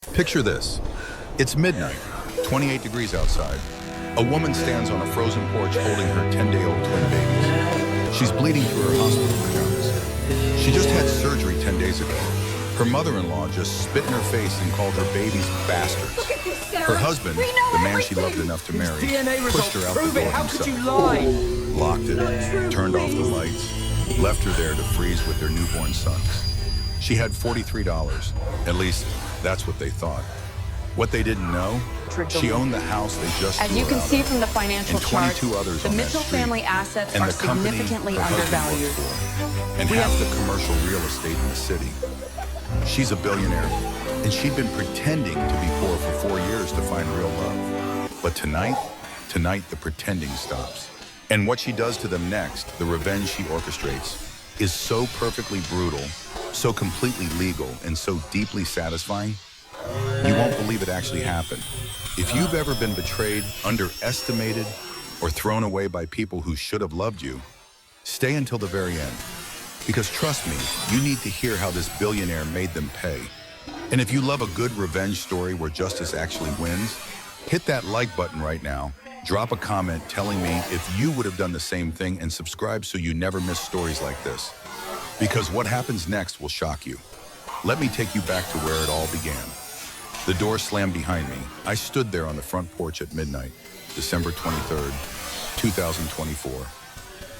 Picture this. It's midnight, 28 degrees outside. A woman stands on a frozen porch holding her 10-day-old twin babies. She's bleeding through her hospital pajamas. She just had surgery 10 days ago. Her mother-in-law just spit in her face and called her babies bastards. Look at this, Sarah. Her husband, We know the man she everything. loved enough to marry, DNA pushed her results out the prove door it. How himself. could you lie? Locked it, turned off the lights, left her there to freeze with their newborn sons. She had $43. At least, that's what they thought. What they didn't know, she owned the house they just As threw you her can out see of, from the financial and chart, 22 others the on that Mitchell street, family assets and are the company significantly her husband undervalued. worked for, and half the commercial real estate in the city. She's a billionaire, and she'd been pretending to be poor for 4 years to find real love. But tonight the pretending stops. And what she does to them next, the revenge she orchestrates, is so perfectly brutal, so completely legal, and so deeply satisfying, you won't believe it actually happened. If you've ever been betrayed, underestimated, or thrown away by people who should have loved you, stay until the very end. Because trust me, you need to hear how this billionaire made them pay. And if you love a good revenge story where justice actually wins, hit that like button right now. Drop a comment telling me if you would have done the same thing, and subscribe so you never miss stories like this. Because what happens next will shock you. Let me take you back to where it all began. The door slammed behind me. I stood there on the front porch at midnight, December 23rd, 2024,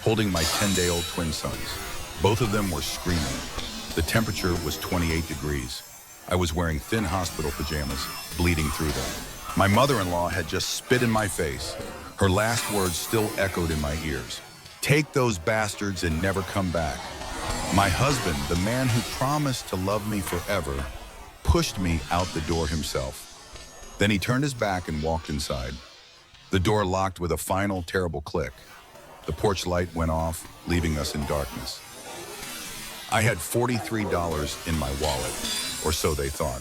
holding my 10-day-old twin sons. Both of them were screaming. The temperature was 28 degrees. I was wearing thin hospital pajamas, bleeding through them. My mother-in-law had just spit in my face. Her last words still echoed in my ears. Take those bastards and never come back. My husband, the man who promised to love me forever, pushed me out the door himself. Then he turned his back and walked inside. The door locked with a final terrible click. The porch light went off, leaving us in darkness. I had $43 in my wallet, or so they thought.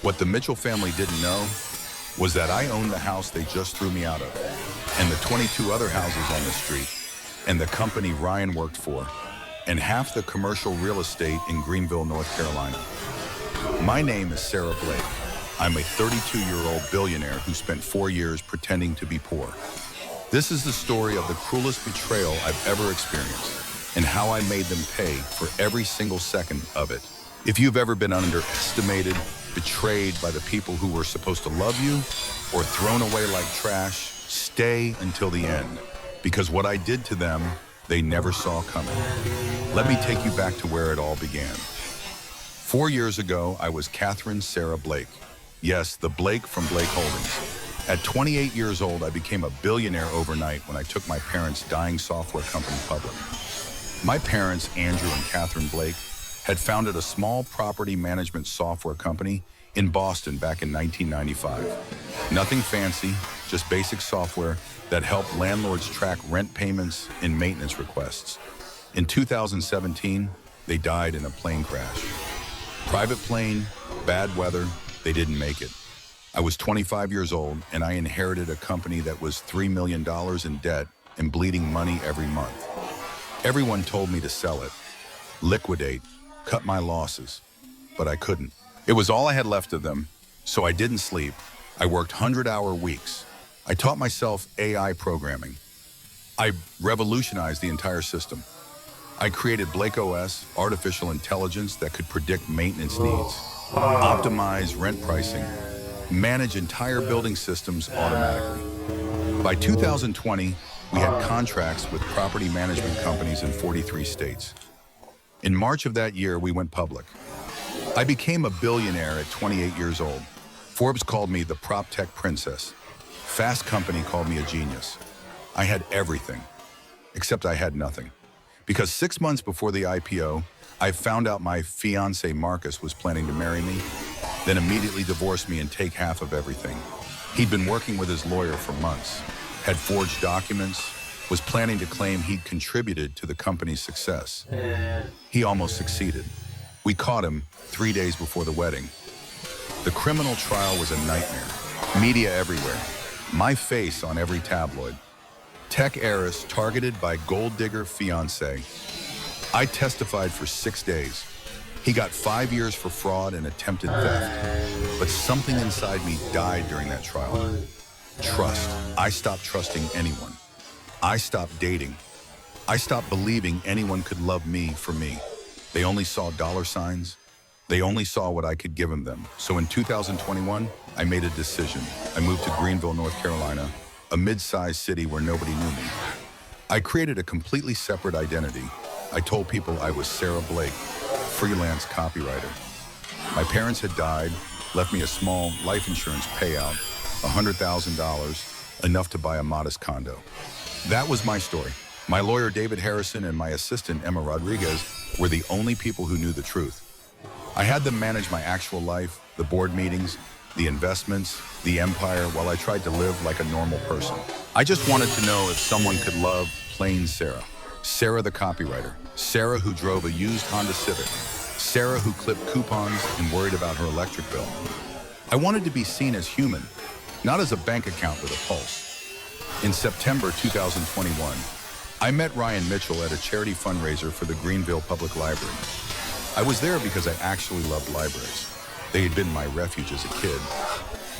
What the Mitchell family didn't know was that I owned the house they just threw me out of, and the 22 other houses on the street, and the company Ryan worked for, and half the commercial real estate in Greenville, North Carolina. My name is Sarah Blake. I'm a 32-year-old billionaire who spent 4 years pretending to be poor. This is the story of the cruelest betrayal I've ever experienced, and how I made them pay for every single second of it. If you've ever been underestimated, betrayed by the people who were supposed to love you, or thrown away like trash, stay until the end. Because what I did to them, they never saw coming. Let me take you back to where it all began. 4 years ago, I was Catherine Sarah Blake. Yes, the Blake from Blake Holdings. At 28 years old, I became a billionaire overnight when I took my parents' dying software company public. My parents, Andrew and Catherine Blake, had founded a small property management software company in Boston back in 1995. Nothing fancy, just basic software that helped landlords track rent payments and maintenance requests. In 2017, they died in a plane crash. Private plane, bad weather, they didn't make it. I was 25 years old, and I inherited a company that was $3 million in debt and bleeding money every month. Everyone told me to sell it, liquidate, cut my losses, but I couldn't. It was all I had left of them, so I didn't sleep. I worked 100-hour weeks. I taught myself AI programming. I revolutionized the entire system. I created Blake OS, artificial intelligence that could predict maintenance needs, optimize rent pricing, manage entire building systems automatically. By 2020, we had contracts with property management companies in 43 states. In March of that year, we went public. I became a billionaire at 28 years old. Forbes called me the prop tech princess. Fast Company called me a genius. I had everything, except I had nothing. Because 6 months before the IPO, I found out my fiancé Marcus was planning to marry me, then immediately divorce me and take half of everything. He'd been working with his lawyer for months, had forged documents, was planning to claim he'd contributed to the company's success. He almost succeeded. We caught him 3 days before the wedding. The criminal trial was a nightmare. Media everywhere. My face on every tabloid. Tech heiress targeted by gold digger fiancé. I testified for 6 days. He got 5 years for fraud and attempted theft. But something inside me died during that trial. Trust. I stopped trusting anyone. I stopped dating. I stopped believing anyone could love me for me. They only saw dollar signs. They only saw what I could give them. So in 2021, I made a decision. I moved to Greenville, North Carolina, a mid-sized city where nobody knew me. I created a completely separate identity. I told people I was Sarah Blake, freelance copywriter. My parents had died, left me a small life insurance payout, $100,000, enough to buy a modest condo. That was my story. My lawyer, David Harrison, and my assistant, Emma Rodriguez, were the only people who knew the truth. I had them manage my actual life, the board meetings, the investments, the empire, while I tried to live like a normal person. I just wanted to know if someone could love plain Sarah. Sarah the copywriter. Sarah who drove a used Honda Civic. Sarah who clipped coupons and worried about her electric bill. I wanted to be seen as human, not as a bank account with a pulse. In September 2021, I met Ryan Mitchell at a charity fundraiser for the Greenville Public Library. I was there because I actually loved libraries. They had been my refuge as a kid.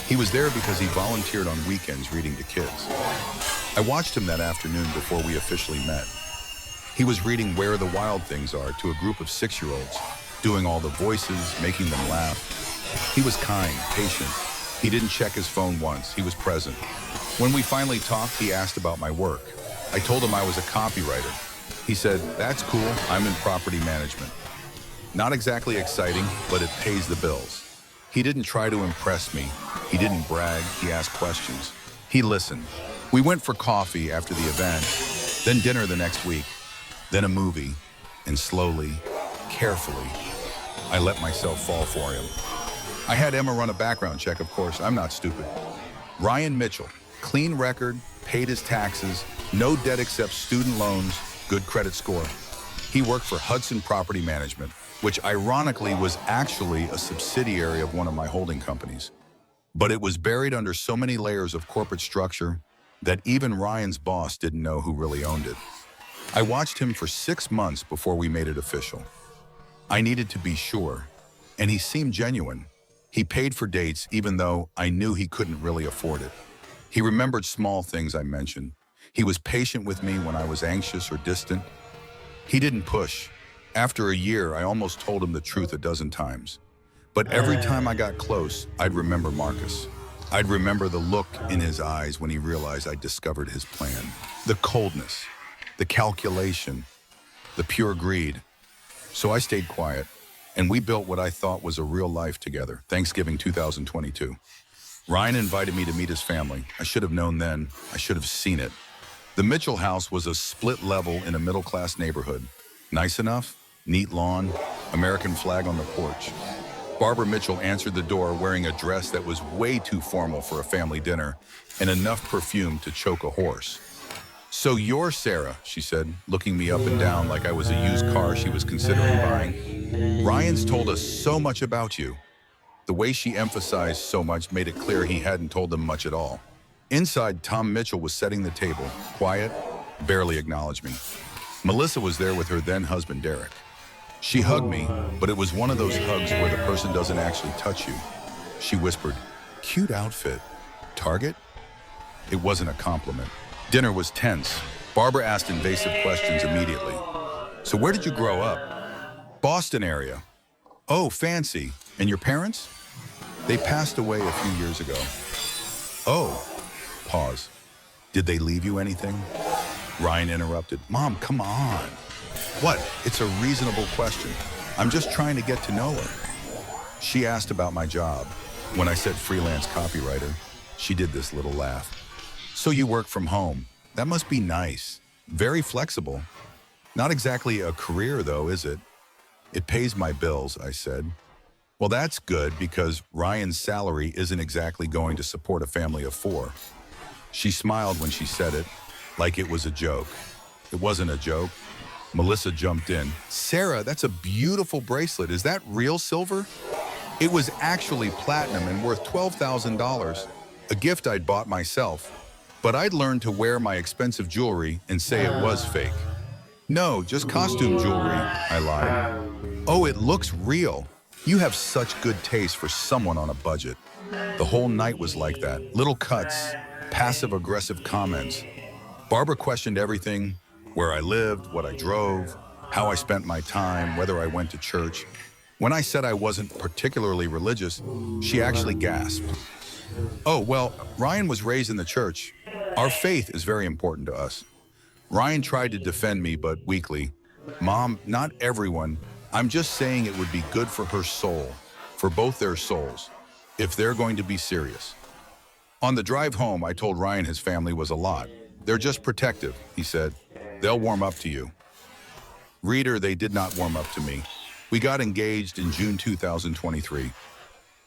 He was there because he volunteered on weekends reading to kids. I watched him that afternoon before we officially met. He was reading Where the Wild Things Are to a group of 6-year-olds, doing all the voices, making them laugh. He was kind, patient. He didn't check his phone once. He was present. When we finally talked, he asked about my work. I told him I was a copywriter. He said, "That's cool, I'm in property management." Not exactly exciting, but it pays the bills. He didn't try to impress me. He didn't brag, he asked questions. He listened. We went for coffee after the event, then dinner the next week, then a movie, and slowly, carefully, I let myself fall for him. I had Emma run a background check, of course, I'm not stupid. Ryan Mitchell, clean record, paid his taxes, no debt except student loans, good credit score. He worked for Hudson Property Management, which ironically was actually a subsidiary of one of my holding companies. But it was buried under so many layers of corporate structure that even Ryan's boss didn't know who really owned it. I watched him for 6 months before we made it official. I needed to be sure, and he seemed genuine. He paid for dates even though I knew he couldn't really afford it. He remembered small things I mentioned. He was patient with me when I was anxious or distant. He didn't push. After a year, I almost told him the truth a dozen times. But every time I got close, I'd remember Marcus. I'd remember the look in his eyes when he realized I'd discovered his plan. The coldness, the calculation, the pure greed. So I stayed quiet, and we built what I thought was a real life together. Thanksgiving 2022. Ryan invited me to meet his family. I should have known then. I should have seen it. The Mitchell house was a split level in a middle-class neighborhood. Nice enough, neat lawn, American flag on the porch. Barbara Mitchell answered the door wearing a dress that was way too formal for a family dinner and enough perfume to choke a horse. "So you're Sarah," she said, looking me up and down like I was a used car she was considering buying. "Ryan's told us so much about you." The way she emphasized so much made it clear he hadn't told them much at all. Inside, Tom Mitchell was setting the table, quiet, barely acknowledged me. Melissa was there with her then-husband, Derek. She hugged me, but it was one of those hugs where the person doesn't actually touch you. She whispered, "Cute outfit. Target?" It wasn't a compliment. Dinner was tense. Barbara asked invasive questions immediately. "So where did you grow up?" "Boston area." "Oh, fancy. And your parents?" "They passed away a few years ago." "Oh." Pause. "Did they leave you anything?" Ryan interrupted. "Mom, come on." "What? It's a reasonable question. I'm just trying to get to know her." She asked about my job. When I said freelance copywriter, she did this little laugh. "So you work from home. That must be nice. Very flexible. Not exactly a career though, is it?" "It pays my bills," I said. "Well, that's good because Ryan's salary isn't exactly going to support a family of 4. She smiled when she said it, like it was a joke. It wasn't a joke. Melissa jumped in. "Sarah, that's a beautiful bracelet. Is that real silver?" It was actually platinum and worth $12,000, a gift I'd bought myself. But I'd learned to wear my expensive jewelry and say it was fake. "No, just costume jewelry," I lied. Oh, it looks real. You have such good taste for someone on a budget. The whole night was like that. Little cuts, passive-aggressive comments. Barbara questioned everything, where I lived, what I drove, how I spent my time, whether I went to church. When I said I wasn't particularly religious, she actually gasped. Oh, well, Ryan was raised in the church. Our faith is very important to us. Ryan tried to defend me, but weakly. Mom, not everyone. I'm just saying it would be good for her soul, for both their souls, if they're going to be serious. On the drive home, I told Ryan his family was a lot. They're just protective, he said. They'll warm up to you. Reader, they did not warm up to me. We got engaged in June 2023.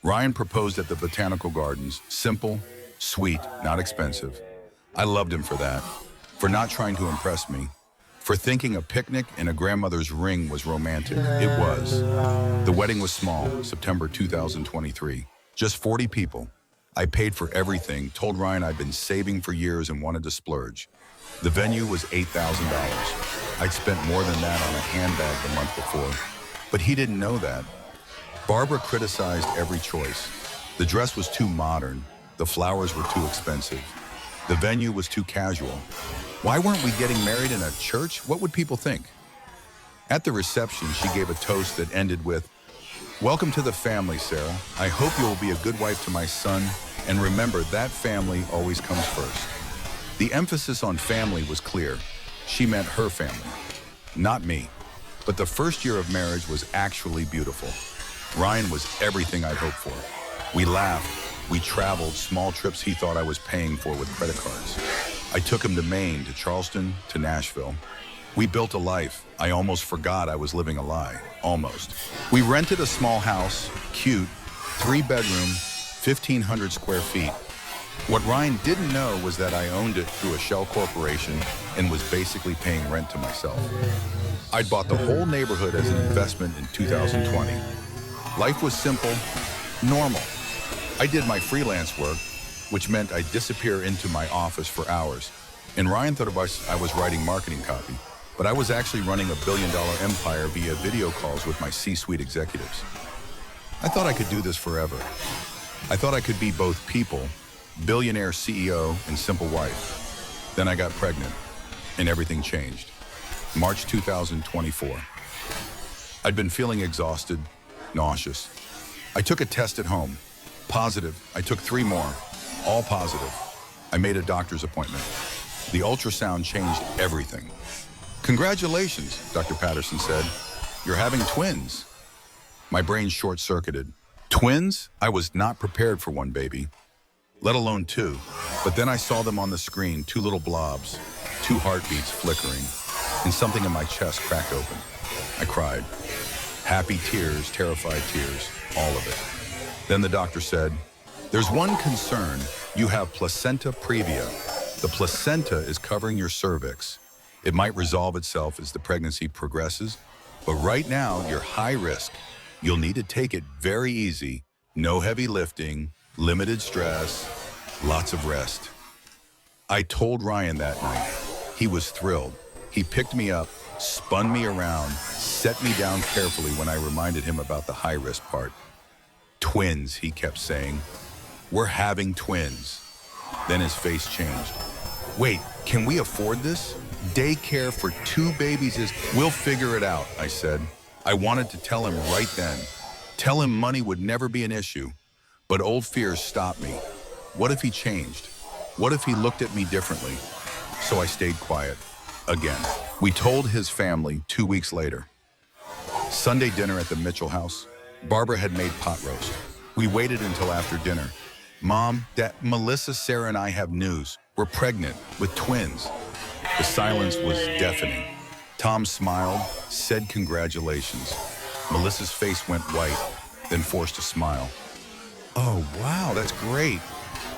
Ryan proposed at the Botanical Gardens. Simple, sweet, not expensive. I loved him for that, for not trying to impress me, for thinking a picnic in a grandmother's ring was romantic. It was. The wedding was small, September 2023. Just 40 people. I paid for everything, told Ryan I'd been saving for years and wanted to splurge. The venue was $8,000. I'd spent more than that on a handbag the month before, but he didn't know that. Barbara criticized every choice. The dress was too modern. The flowers were too expensive. The venue was too casual. Why weren't we getting married in a church? What would people think? At the reception, she gave a toast that ended with, "Welcome to the family, Sarah. I hope you will be a good wife to my son, and remember that family always comes first." The emphasis on family was clear. She meant her family, not me. But the first year of marriage was actually beautiful. Ryan was everything I'd hoped for. We laughed, we traveled, small trips he thought I was paying for with credit cards. I took him to Maine, to Charleston, to Nashville. We built a life. I almost forgot I was living a lie, almost. We rented a small house, cute, 3-bedroom, 1,500 square feet. What Ryan didn't know was that I owned it through a shell corporation and was basically paying rent to myself. I'd bought the whole neighborhood as an investment in 2020. Life was simple, normal. I did my freelance work, which meant I'd disappear into my office for hours. And Ryan thought I was writing marketing copy, but I was actually running a billion-dollar empire via video calls with my C-suite executives. I thought I could do this forever. I thought I could be both people, billionaire CEO and simple wife. Then I got pregnant, and everything changed. March 2024. I'd been feeling exhausted, nauseous. I took a test at home. Positive. I took 3 more. All positive. I made a doctor's appointment. The ultrasound changed everything. "Congratulations," Dr. Patterson said. "You're having twins." My brain short-circuited. Twins? I was not prepared for one baby, let alone 2. But then I saw them on the screen, 2 little blobs, 2 heartbeats flickering, and something in my chest cracked open. I cried. Happy tears, terrified tears, all of it. Then the doctor said, "There's one concern. You have placenta previa. The placenta is covering your cervix. It might resolve itself as the pregnancy progresses, but right now you're high risk. You'll need to take it very easy. No heavy lifting, limited stress, lots of rest." I told Ryan that night. He was thrilled. He picked me up, spun me around, set me down carefully when I reminded him about the high-risk part. "Twins," he kept saying. "We're having twins." Then his face changed. "Wait, can we afford this? Daycare for 2 babies is..." "We'll figure it out," I said. I wanted to tell him right then. Tell him money would never be an issue. But old fears stopped me. What if he changed? What if he looked at me differently? So I stayed quiet. Again. We told his family 2 weeks later. Sunday dinner at the Mitchell house. Barbara had made pot roast. We waited until after dinner. "Mom, Dad, Melissa, Sarah, and I have news. We're pregnant with twins." The silence was deafening. Tom smiled, said congratulations. Melissa's face went white, then forced a smile. "Oh, wow, that's great."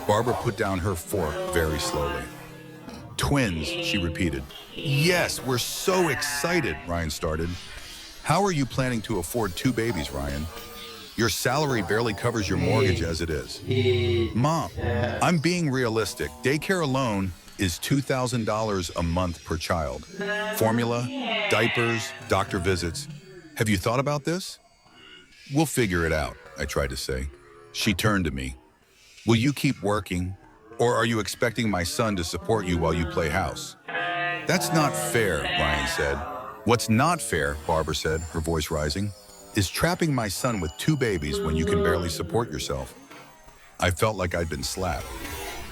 Barbara put down her fork very slowly. "Twins," she repeated. "Yes, we're so excited," Ryan started. "How are you planning to afford 2 babies, Ryan? Your salary barely covers your mortgage as it is." "Mom, I'm being realistic. Daycare alone is $2,000 a month per child. Formula, diapers, doctor visits. Have you thought about this? We'll figure it out, I tried to say. She turned to me. Will you keep working? Or are you expecting my son to support you while you play house? That's not fair, Ryan said. What's not fair, Barbara said, her voice rising, is trapping my son with 2 babies when you can barely support yourself. I felt like I'd been slapped.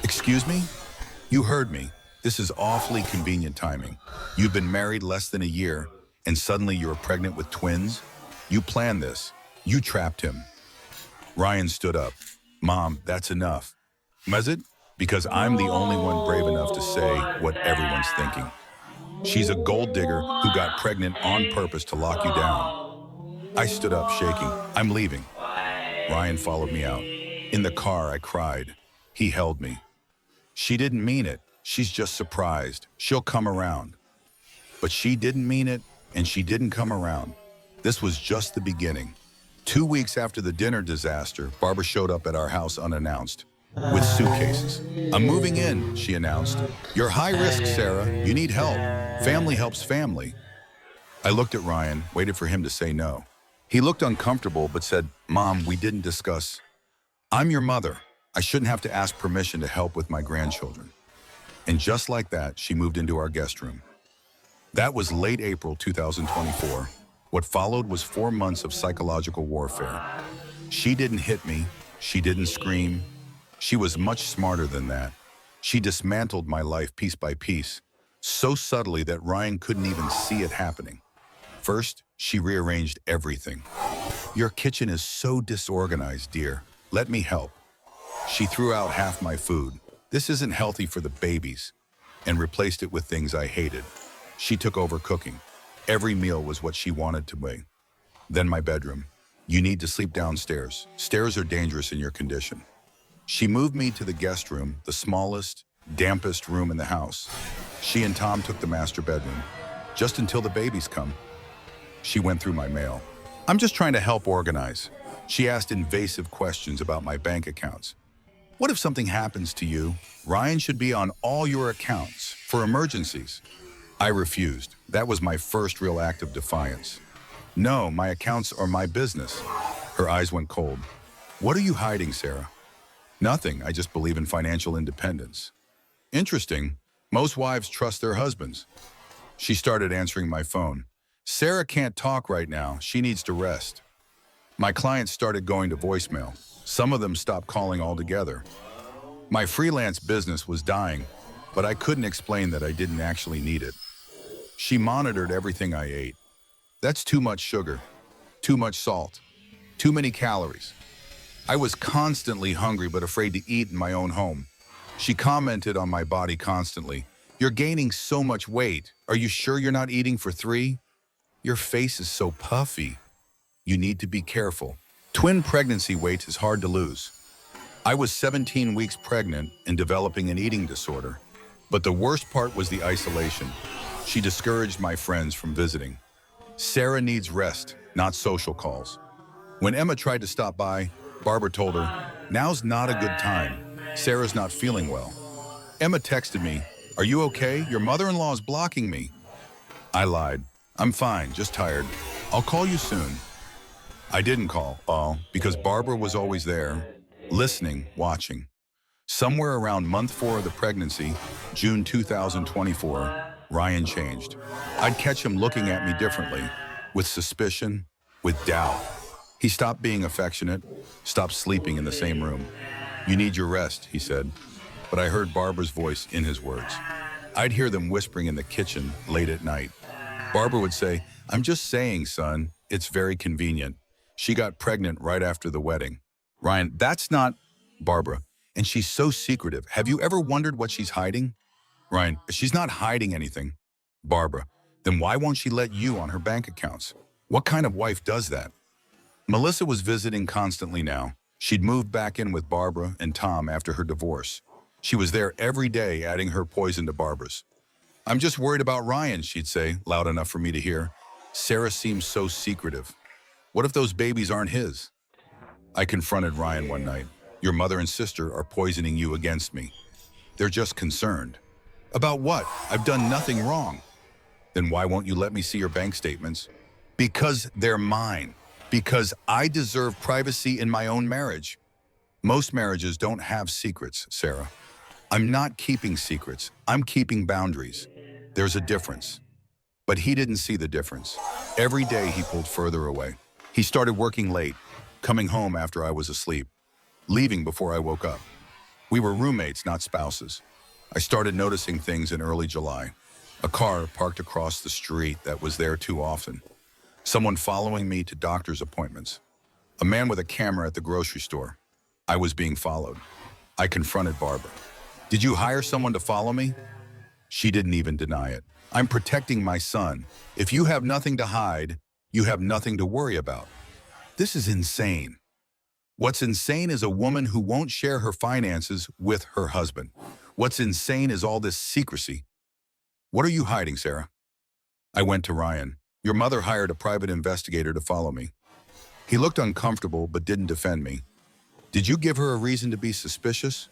Excuse me? You heard me. This is awfully convenient timing. You've been married less than a year, and suddenly you're pregnant with twins? You planned this. You trapped him. Ryan stood up. Mom, that's enough. Was it? Because I'm the only one brave enough to say what everyone's thinking. She's a gold digger who got pregnant on purpose to lock you down. I stood up, shaking. I'm leaving. Ryan followed me out. In the car, I cried. He held me. She didn't mean it. She's just surprised. She'll come around. But she didn't mean it, and she didn't come around. This was just the beginning. 2 weeks after the dinner disaster, Barbara showed up at our house unannounced, with suitcases. I'm moving in, she announced. You're high risk, Sarah. You need help. Family helps family. I looked at Ryan, waited for him to say no. He looked uncomfortable, but said, Mom, we didn't discuss. I'm your mother. I shouldn't have to ask permission to help with my grandchildren. And just like that, she moved into our guest room. That was late April 2024. What followed was 4 months of psychological warfare. She didn't hit me. She didn't scream. She was much smarter than that. She dismantled my life piece by piece, so subtly that Ryan couldn't even see it happening. First, she rearranged everything. Your kitchen is so disorganized, dear. Let me help. She threw out half my food. This isn't healthy for the babies, and replaced it with things I hated. She took over cooking. Every meal was what she wanted to be. Then my bedroom. You need to sleep downstairs. Stairs are dangerous in your condition. She moved me to the guest room, the smallest, dampest room in the house. She and Tom took the master bedroom, just until the babies come. She went through my mail. I'm just trying to help organize. She asked invasive questions about my bank accounts. What if something happens to you? Ryan should be on all your accounts for emergencies. I refused. That was my first real act of defiance. No, my accounts are my business. Her eyes went cold. What are you hiding, Sarah? Nothing. I just believe in financial independence. Interesting. Most wives trust their husbands. She started answering my phone. Sarah can't talk right now. She needs to rest. My clients started going to voicemail. Some of them stopped calling altogether. My freelance business was dying, but I couldn't explain that I didn't actually need it. She monitored everything I ate. That's too much sugar, too much salt, too many calories. I was constantly hungry but afraid to eat in my own home. She commented on my body constantly. You're gaining so much weight. Are you sure you're not eating for 3? Your face is so puffy. You need to be careful. Twin pregnancy weight is hard to lose. I was 17 weeks pregnant and developing an eating disorder. But the worst part was the isolation. She discouraged my friends from visiting. Sarah needs rest, not social calls. When Emma tried to stop by, Barbara told her, now's not a good time. Sarah's not feeling well. Emma texted me, are you okay? Your mother-in-law is blocking me. I lied. I'm fine, just tired. I'll call you soon. I didn't call, because Barbara was always there, listening, watching. Somewhere around month 4 of the pregnancy, June 2024, Ryan changed. I'd catch him looking at me differently, with suspicion, with doubt. He stopped being affectionate, stopped sleeping in the same room. You need your rest, he said, but I heard Barbara's voice in his words. I'd hear them whispering in the kitchen late at night. Barbara would say, I'm just saying, son, it's very convenient. She got pregnant right after the wedding. Ryan, that's not Barbara. And she's so secretive. Have you ever wondered what she's hiding? Ryan, she's not hiding anything. Barbara, then why won't she let you on her bank accounts? What kind of wife does that? Melissa was visiting constantly now. She'd moved back in with Barbara and Tom after her divorce. She was there every day adding her poison to Barbara's. I'm just worried about Ryan, she'd say, loud enough for me to hear. Sarah seems so secretive. What if those babies aren't his? I confronted Ryan one night. Your mother and sister are poisoning you against me. They're just concerned. About what? I've done nothing wrong. Then why won't you let me see your bank statements? Because they're mine. Because I deserve privacy in my own marriage. Most marriages don't have secrets, Sarah. I'm not keeping secrets. I'm keeping boundaries. There's a difference. But he didn't see the difference. Every day he pulled further away. He started working late, coming home after I was asleep, leaving before I woke up. We were roommates, not spouses. I started noticing things in early July. A car parked across the street that was there too often. Someone following me to doctor's appointments. A man with a camera at the grocery store. I was being followed. I confronted Barbara. Did you hire someone to follow me? She didn't even deny it. I'm protecting my son. If you have nothing to hide, you have nothing to worry about. This is insane. What's insane is a woman who won't share her finances with her husband. What's insane is all this secrecy. What are you hiding, Sarah? I went to Ryan. Your mother hired a private investigator to follow me. He looked uncomfortable but didn't defend me. Did you give her a reason to be suspicious?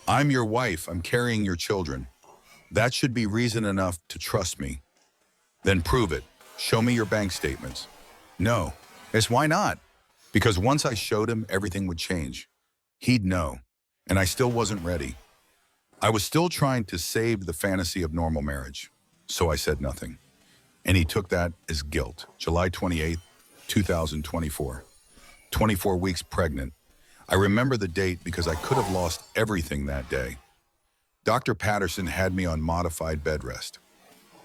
I'm your wife. I'm carrying your children. That should be reason enough to trust me. Then prove it. Show me your bank statements. No. Yes, why not? Because once I showed him, everything would change. He'd know. And I still wasn't ready. I was still trying to save the fantasy of normal marriage. So I said nothing. And he took that as guilt. July 28th, 2024. 24 weeks pregnant. I remember the date because I could have lost everything that day. Dr. Patterson had me on modified bed rest.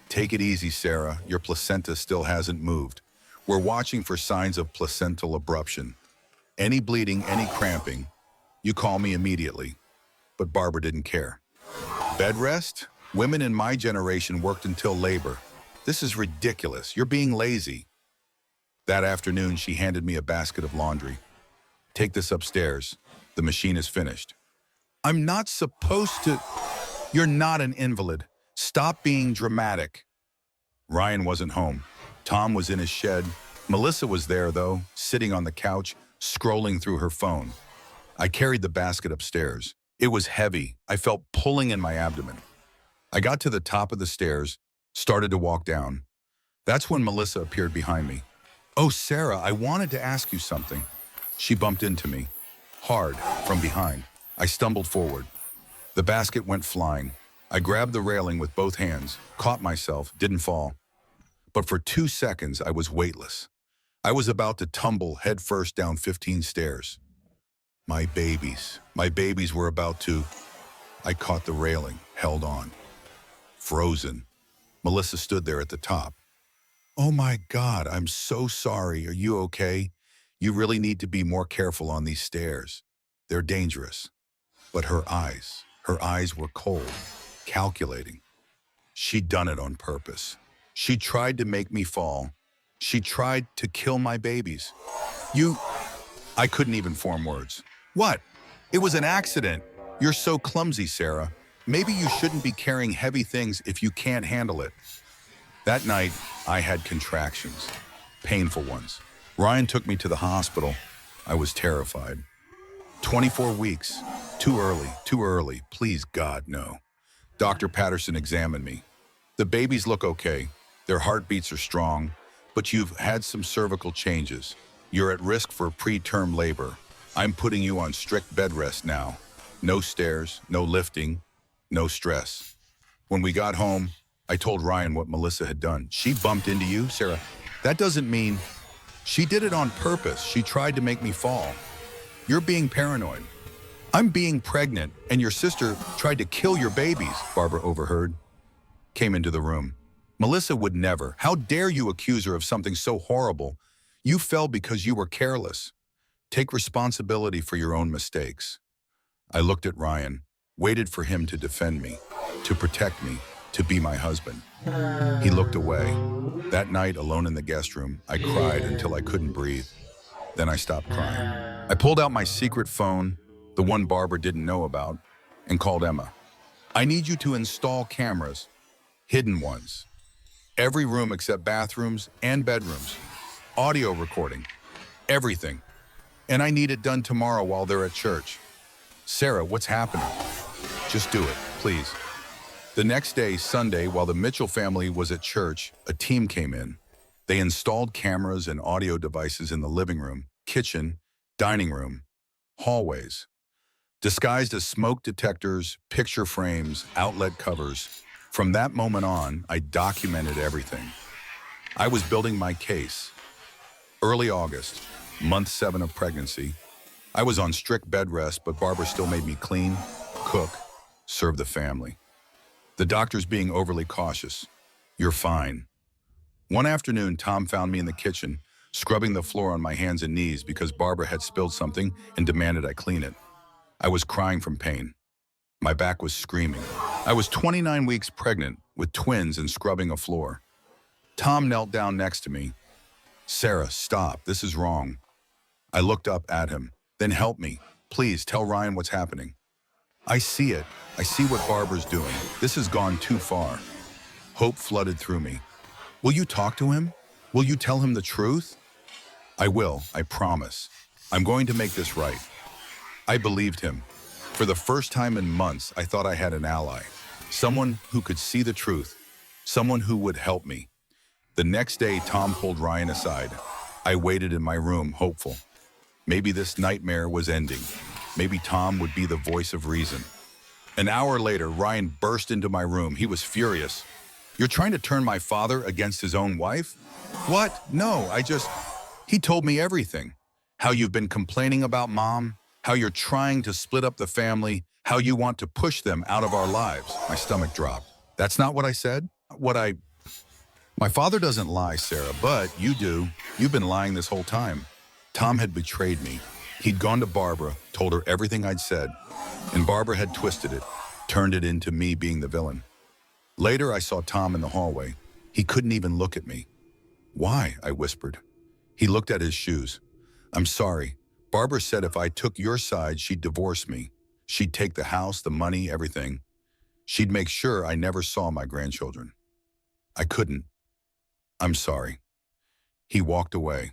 Take it easy, Sarah. Your placenta still hasn't moved. We're watching for signs of placental abruption. Any bleeding, any cramping, you call me immediately. But Barbara didn't care. Bed rest? Women in my generation worked until labor. This is ridiculous. You're being lazy. That afternoon, she handed me a basket of laundry. Take this upstairs. The machine is finished. I'm not supposed to. You're not an invalid. Stop being dramatic. Ryan wasn't home. Tom was in his shed. Melissa was there, though, sitting on the couch, scrolling through her phone. I carried the basket upstairs. It was heavy. I felt pulling in my abdomen. I got to the top of the stairs, started to walk down. That's when Melissa appeared behind me. Oh, Sarah, I wanted to ask you something. She bumped into me, hard, from behind. I stumbled forward. The basket went flying. I grabbed the railing with both hands, caught myself, didn't fall. But for 2 seconds, I was weightless. I was about to tumble headfirst down 15 stairs. My babies were about to. I caught the railing, held on. Frozen. Melissa stood there at the top. Oh my God, I'm so sorry. Are you okay? You really need to be more careful on these stairs. They're dangerous. But her eyes were cold, calculating. She'd done it on purpose. She tried to make me fall. She tried to kill my babies. I couldn't even form words. What? It was an accident. You're so clumsy, Sarah. Maybe you shouldn't be carrying heavy things if you can't handle it. That night, I had contractions, painful ones. Ryan took me to the hospital. I was terrified. 24 weeks. Too early. Please, God, no. Dr. Patterson examined me. The babies look okay. Their heartbeats are strong, but you've had some cervical changes. You're at risk for preterm labor. I'm putting you on strict bed rest now. No stairs, no lifting, no stress. When we got home, I told Ryan what Melissa had done. She bumped into you, Sarah. That doesn't mean she did it on purpose. She tried to make me fall. You're being paranoid. I'm being pregnant, and your sister tried to kill your babies, Barbara overheard. Came into the room. Melissa would never. How dare you accuse her of something so horrible? You fell because you were careless. Take responsibility for your own mistakes. I looked at Ryan, waited for him to defend me, to protect me, to be my husband. He looked away. That night, alone in the guest room, I cried until I couldn't breathe. Then I stopped crying. I pulled out my secret phone, the one Barbara didn't know about, and called Emma. I need you to install cameras, hidden ones. Every room except bathrooms and bedrooms. Audio recording. Everything. And I need it done tomorrow while they're at church. Sarah, what's happening? Just do it, please. The next day, Sunday, while the Mitchell family was at church, a team came in. They installed cameras and audio devices in the living room, kitchen, dining room, hallways, disguised as smoke detectors, picture frames, outlet covers. From that moment on, I documented everything. I was building my case. Early August, month 7 of pregnancy. I was on strict bed rest, but Barbara still made me clean, cook, serve the family. The doctors being overly cautious. You're fine. One afternoon, Tom found me in the kitchen, scrubbing the floor on my hands and knees because Barbara had spilled something and demanded I clean it. I was crying from pain. My back was screaming. I was 29 weeks pregnant with twins and scrubbing a floor. Tom knelt down next to me. Sarah, stop. This is wrong. I looked up at him. Then help me. Please tell Ryan what's happening. I see it. I see what Barbara's doing. This has gone too far. Hope flooded through me. Will you talk to him? Will you tell him the truth? I will, I promise. I'm going to make this right. I believed him. For the first time in months, I thought I had an ally. Someone who could see the truth. Someone who would help me. The next day, Tom pulled Ryan aside. I waited in my room, hopeful. Maybe this nightmare was ending. Maybe Tom would be the voice of reason. An hour later, Ryan burst into my room. He was furious. You're trying to turn my father against his own wife? What? No, He told me everything. How you've been complaining about Mom, how you're trying to split up the family, how you want to push them out of our lives. My stomach dropped. That's not what I said? My father doesn't lie, Sarah, but you do. You've been lying this whole time. Tom had betrayed me. He'd gone to Barbara, told her everything I'd said, and Barbara had twisted it, turned it into me being the villain. Later, I saw Tom in the hallway. He couldn't even look at me. Why? I whispered. He looked at his shoes. I'm sorry. Barbara said if I took your side, she'd divorce me. She'd take the house, the money, everything. She'd make sure I never saw my grandchildren. I couldn't. I'm sorry. He walked away,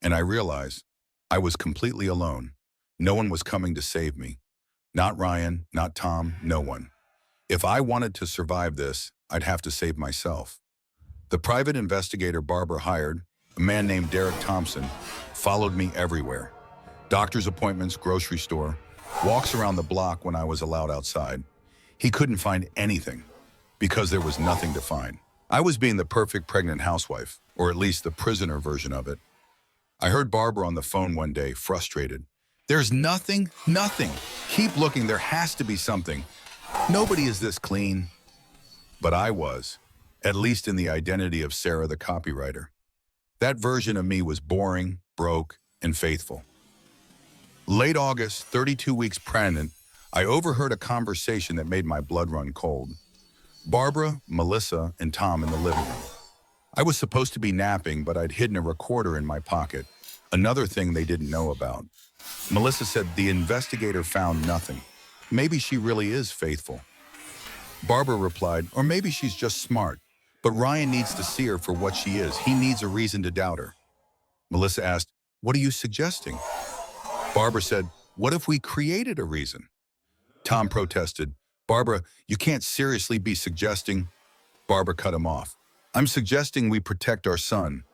and I realized I was completely alone. No one was coming to save me. Not Ryan, not Tom, no one. If I wanted to survive this, I'd have to save myself. The private investigator Barbara hired, a man named Derek Thompson, followed me everywhere. Doctor's appointments, grocery store, walks around the block when I was allowed outside. He couldn't find anything because there was nothing to find. I was being the perfect pregnant housewife, or at least the prisoner version of it. I heard Barbara on the phone one day, frustrated. There's nothing. Keep looking, there has to be something. Nobody is this clean. But I was, at least in the identity of Sarah, the copywriter. That version of me was boring, broke, and faithful. Late August, 32 weeks pregnant, I overheard a conversation that made my blood run cold. Barbara, Melissa, and Tom in the living room. I was supposed to be napping, but I'd hidden a recorder in my pocket. Another thing they didn't know about. Melissa said the investigator found nothing. Maybe she really is faithful. Barbara replied, or maybe she's just smart, but Ryan needs to see her for what she is. He needs a reason to doubt her. Melissa asked, what are you suggesting? Barbara said, what if we created a reason? Tom protested, Barbara, you can't seriously be suggesting. Barbara cut him off. I'm suggesting we protect our son,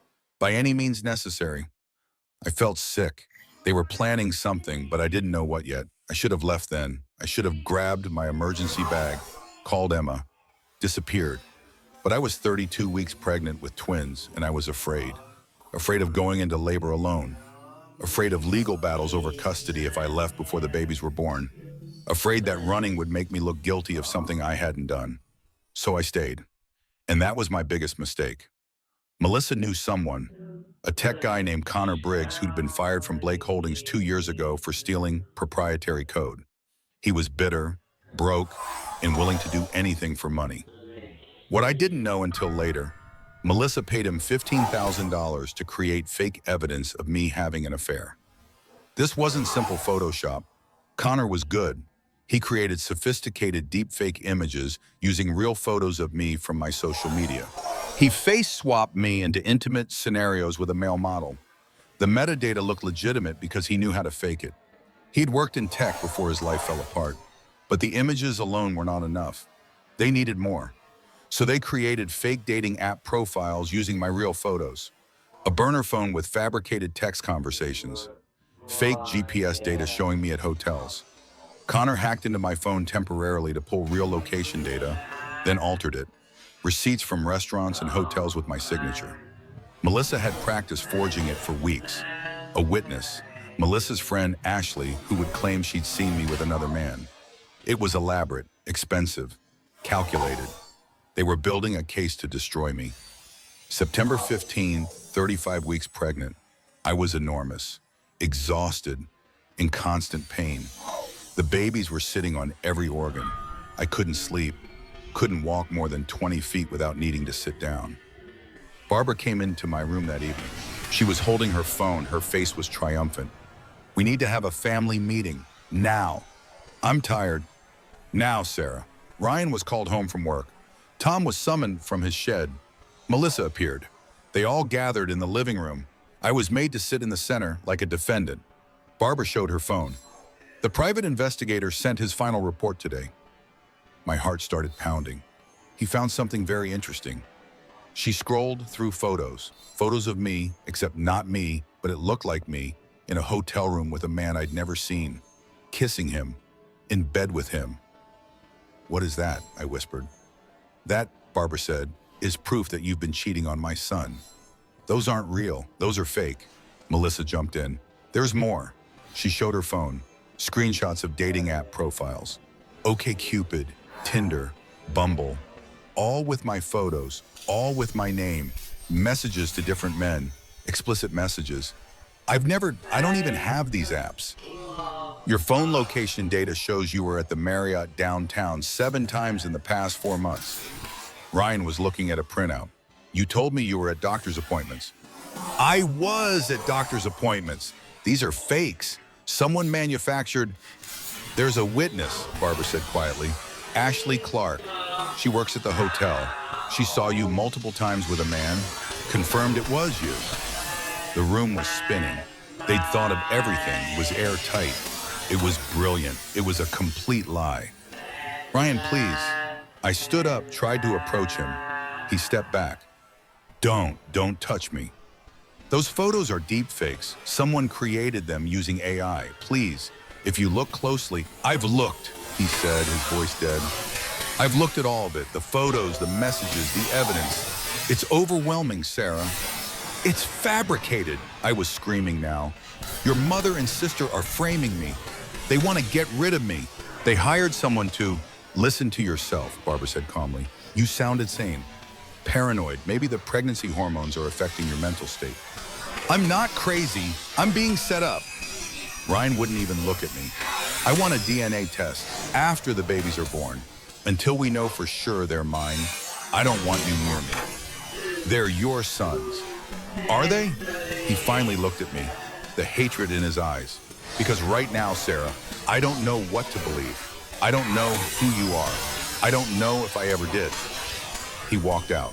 by any means necessary. I felt sick. They were planning something, but I didn't know what yet. I should have left then. I should have grabbed my emergency bag, called Emma, disappeared. But I was 32 weeks pregnant with twins, and I was afraid. Afraid of going into labor alone. Afraid of legal battles over custody if I left before the babies were born. Afraid that running would make me look guilty of something I hadn't done. So I stayed. And that was my biggest mistake. Melissa knew someone, a tech guy named Connor Briggs who'd been fired from Blake Holdings 2 years ago for stealing proprietary code. He was bitter, broke, and willing to do anything for money. What I didn't know until later, Melissa paid him $15,000 to create fake evidence of me having an affair. This wasn't simple Photoshop. Connor was good. He created sophisticated deepfake images using real photos of me from my social media. He face-swapped me into intimate scenarios with a male model. The metadata looked legitimate because he knew how to fake it. He'd worked in tech before his life fell apart, but the images alone were not enough. They needed more. So they created fake dating app profiles using my real photos. A burner phone with fabricated text conversations. Fake GPS data showing me at hotels. Connor hacked into my phone temporarily to pull real location data, then altered it. Receipts from restaurants and hotels with my signature. Melissa had practiced forging it for weeks. A witness, Melissa's friend Ashley, who would claim she'd seen me with another man. It was elaborate, expensive, calculated. They were building a case to destroy me. September 15, 35 weeks pregnant. I was enormous, exhausted, in constant pain. The babies were sitting on every organ. I couldn't sleep, couldn't walk more than 20 feet without needing to sit down. Barbara came into my room that evening. She was holding her phone. Her face was triumphant. We need to have a family meeting, now. I'm tired. Now, Sarah. Ryan was called home from work. Tom was summoned from his shed. Melissa appeared. They all gathered in the living room. I was made to sit in the center like a defendant. Barbara showed her phone. The private investigator sent his final report today. My heart started pounding. He found something very interesting. She scrolled through photos of me, except not me, but it looked like me, in a hotel room with a man I'd never seen, kissing him, in bed with him. What is that? I whispered. That, Barbara said, is proof that you've been cheating on my son. Those aren't real, those are fake. Melissa jumped in. There's more. She showed her phone, screenshots of dating app profiles. OkCupid, Tinder, Bumble, all with my photos, all with my name, messages to different men, explicit messages. I don't even have these apps. Your phone location data shows you were at the Marriott downtown 7 times in the past 4 months. Ryan was looking at a printout. You told me you were at doctor's appointments. I was at doctor's appointments. These are fakes. Someone manufactured. There's a witness, Barbara said quietly. Ashley Clark. She works at the hotel. She saw you multiple times with a man, confirmed it was you. The room was spinning. They'd thought of everything, was airtight. It was brilliant. It was a complete lie. Ryan, please. I stood up, tried to approach him. He stepped back. Don't touch me. Those photos are deep fakes. Someone created them using AI. Please, if you look closely. I've looked, he said, his voice dead. I've looked at all of it, the photos, the messages, the evidence. It's overwhelming, Sarah. It's fabricated, I was screaming now. Your mother and sister are framing me. They want to get rid of me. They hired someone to... Listen to yourself, Barbara said calmly. You sound insane. Paranoid. Maybe the pregnancy hormones are affecting your mental state. I'm not crazy. I'm being set up. Ryan wouldn't even look at me. I want a DNA test after the babies are born. Until we know for sure they're mine, I don't want you near me. They're your sons. Are they? He finally looked at me, the hatred in his eyes. Because right now, Sarah, I don't know what to believe. I don't know who you are. I don't know if I ever did. He walked out.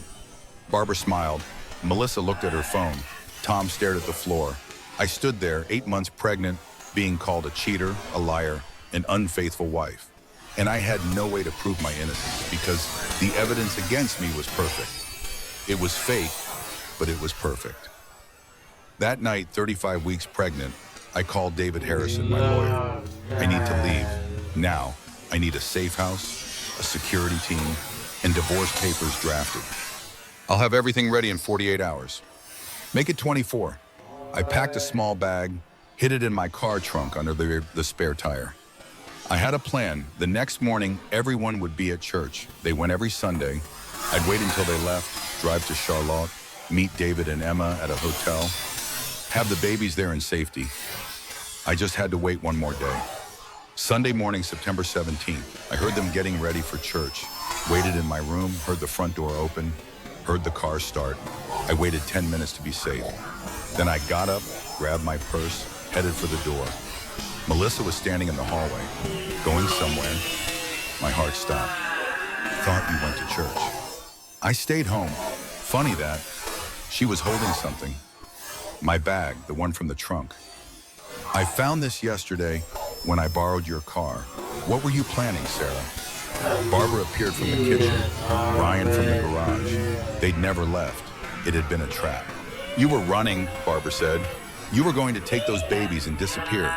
Barbara smiled. Melissa looked at her phone. Tom stared at the floor. I stood there, 8 months pregnant, being called a cheater, a liar, an unfaithful wife. And I had no way to prove my innocence because the evidence against me was perfect. It was fake, but it was perfect. That night, 35 weeks pregnant, I called David Harrison, my lawyer. I need to leave, now. I need a safe house, a security team, and divorce papers drafted. I'll have everything ready in 48 hours. Make it 24. I packed a small bag, hid it in my car trunk under the spare tire. I had a plan. The next morning, everyone would be at church. They went every Sunday. I'd wait until they left, drive to Charlotte, meet David and Emma at a hotel, have the babies there in safety. I just had to wait one more day. Sunday morning, September 17th, I heard them getting ready for church. Waited in my room, heard the front door open, heard the car start. I waited 10 minutes to be safe. Then I got up, grabbed my purse, headed for the door. Melissa was standing in the hallway, going somewhere. My heart stopped. Thought you went to church. I stayed home. Funny that. She was holding something. My bag, the one from the trunk. I found this yesterday when I borrowed your car. What were you planning, Sarah? Barbara appeared from the kitchen, Ryan from the garage. They'd never left. It had been a trap. You were running, Barbara said. You were going to take those babies and disappear.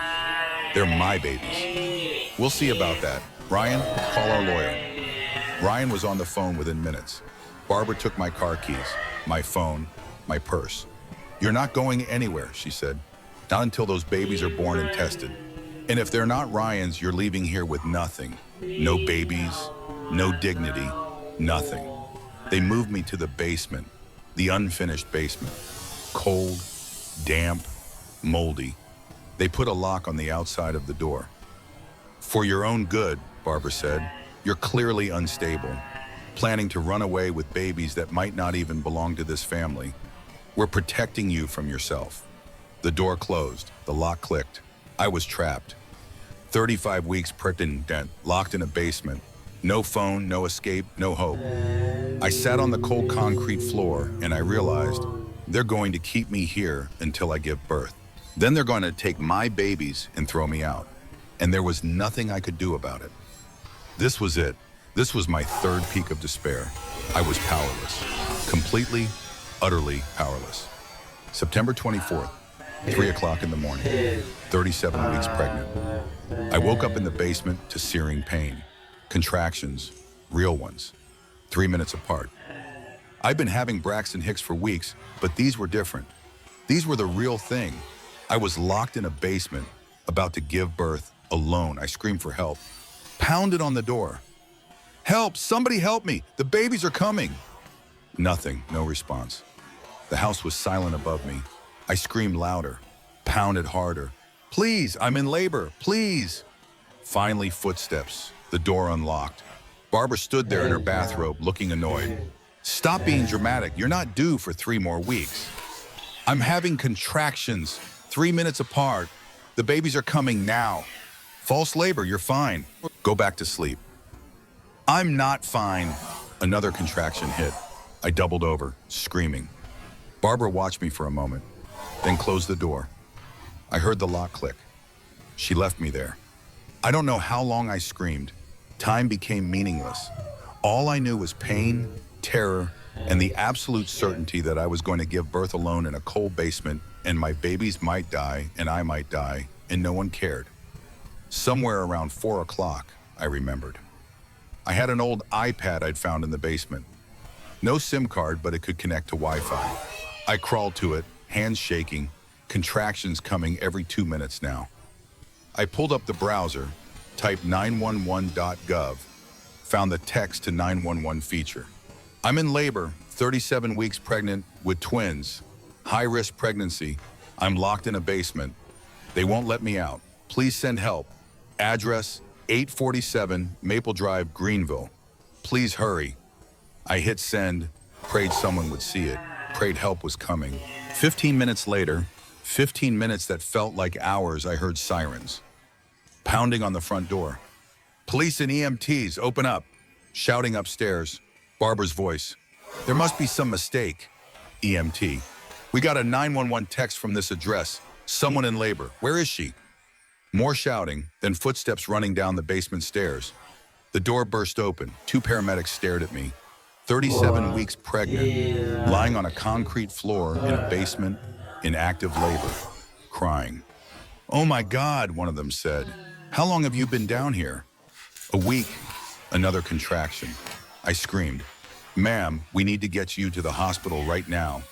They're my babies. We'll see about that. Ryan, call our lawyer. Ryan was on the phone within minutes. Barbara took my car keys, my phone, my purse. You're not going anywhere, she said. Not until those babies are born and tested. And if they're not Ryan's, you're leaving here with nothing. No babies, no dignity, nothing. They moved me to the basement, the unfinished basement. Cold, damp, moldy. They put a lock on the outside of the door. For your own good, Barbara said, you're clearly unstable, planning to run away with babies that might not even belong to this family. We're protecting you from yourself. The door closed, the lock clicked. I was trapped. 35 weeks pregnant, locked in a basement. No phone, no escape, no hope. I sat on the cold concrete floor and I realized they're going to keep me here until I give birth. Then they're going to take my babies and throw me out. And there was nothing I could do about it. This was it. This was my third peak of despair. I was powerless. Completely, utterly powerless. September 24th, 3 o'clock in the morning, 37 weeks pregnant. I woke up in the basement to searing pain. Contractions, real ones, 3 minutes apart. I've been having Braxton Hicks for weeks, but these were different. These were the real thing. I was locked in a basement, about to give birth, alone. I screamed for help, pounded on the door. Help, somebody help me, the babies are coming. Nothing, no response. The house was silent above me. I screamed louder, pounded harder. Please, I'm in labor, please. Finally, footsteps, the door unlocked. Barbara stood there in her bathrobe, looking annoyed. Stop being dramatic, you're not due for 3 more weeks. I'm having contractions, 3 minutes apart. The babies are coming now. False labor, you're fine. Go back to sleep. I'm not fine. Another contraction hit. I doubled over, screaming. Barbara watched me for a moment, then closed the door. I heard the lock click. She left me there. I don't know how long I screamed. Time became meaningless. All I knew was pain, terror, and the absolute certainty that I was going to give birth alone in a cold basement, and my babies might die, and I might die, and no one cared. Somewhere around 4 o'clock, I remembered. I had an old iPad I'd found in the basement. No SIM card, but it could connect to Wi-Fi. I crawled to it, hands shaking, contractions coming every 2 minutes now. I pulled up the browser, typed 911.gov, found the text to 911 feature. I'm in labor, 37 weeks pregnant with twins, high-risk pregnancy. I'm locked in a basement. They won't let me out. Please send help. Address 847 Maple Drive, Greenville. Please hurry. I hit send, prayed someone would see it, prayed help was coming. 15 minutes later, 15 minutes that felt like hours, I heard sirens. Pounding on the front door. Police and EMTs, open up. Shouting upstairs. Barbara's voice. There must be some mistake. EMT. We got a 911 text from this address. Someone in labor. Where is she? More shouting, then footsteps running down the basement stairs. The door burst open. 2 paramedics stared at me. 37 weeks pregnant, lying on a concrete floor in a basement in active labor, crying. Oh my God, one of them said. How long have you been down here? A week. Another contraction. I screamed. Ma'am, we need to get you to the hospital right now.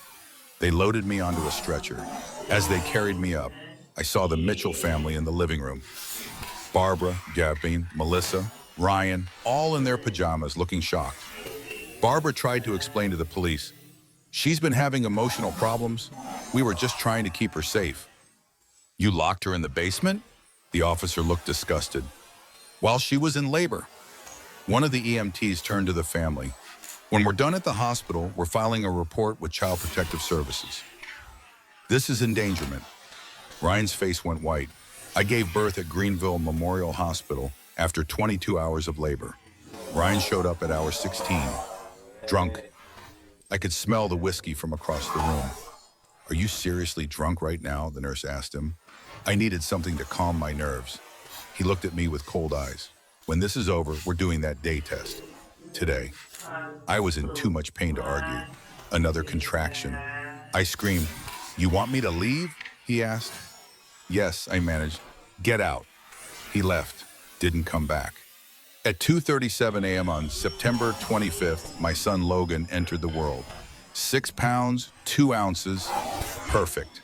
They loaded me onto a stretcher. As they carried me up, I saw the Mitchell family in the living room. Barbara, Gavin, Melissa, Ryan, all in their pajamas looking shocked. Barbara tried to explain to the police. She's been having emotional problems. We were just trying to keep her safe. You locked her in the basement? The officer looked disgusted. While she was in labor. One of the EMTs turned to the family. When we're done at the hospital, we're filing a report with Child Protective Services. This is endangerment. Ryan's face went white. I gave birth at Greenville Memorial Hospital after 22 hours of labor. Ryan showed up at hour 16, drunk. I could smell the whiskey from across the room. Are you seriously drunk right now? The nurse asked him. I needed something to calm my nerves. He looked at me with cold eyes. When this is over, we're doing that day test. Today. I was in too much pain to argue. Another contraction. I screamed, "You want me to leave?" he asked. "Yes," I managed. "Get out." He left, didn't come back. At 2:37 a.m. on September 25th, my son Logan entered the world. 6 pounds, 2 ounces, perfect.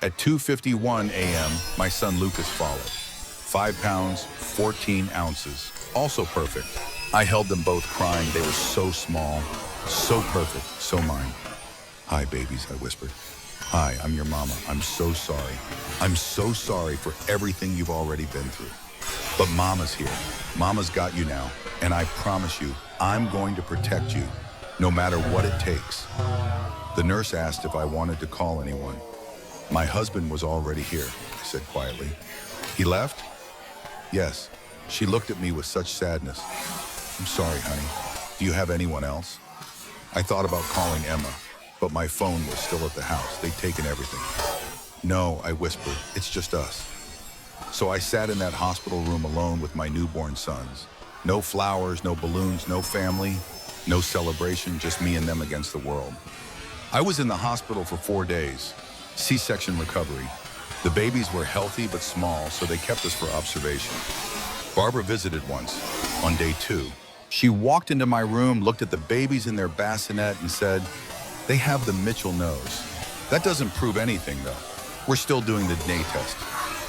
At 2:51 a.m., my son Lucas followed. 5 pounds, 14 ounces, also perfect. I held them both crying. They were so small, so perfect, so mine. "Hi, babies," I whispered. "Hi, I'm your mama. I'm so sorry. I'm so sorry for everything you've already been through. But Mama's here. Mama's got you now. And I promise you, I'm going to protect you, no matter what it takes." The nurse asked if I wanted to call anyone. "My husband was already here," I said quietly. "He left?" "Yes." She looked at me with such sadness. "I'm sorry, honey. Do you have anyone else?" I thought about calling Emma, but my phone was still at the house. They'd taken everything. "No," I whispered, "it's just us." So I sat in that hospital room alone with my newborn sons. No flowers, no balloons, no family, no celebration, just me and them against the world. I was in the hospital for 4 days, C-section recovery. The babies were healthy but small, so they kept us for observation. Barbara visited once, on day 2. She walked into my room, looked at the babies in their bassinet and said, "They have the Mitchell nose." That doesn't prove anything, though. We're still doing the DNA test.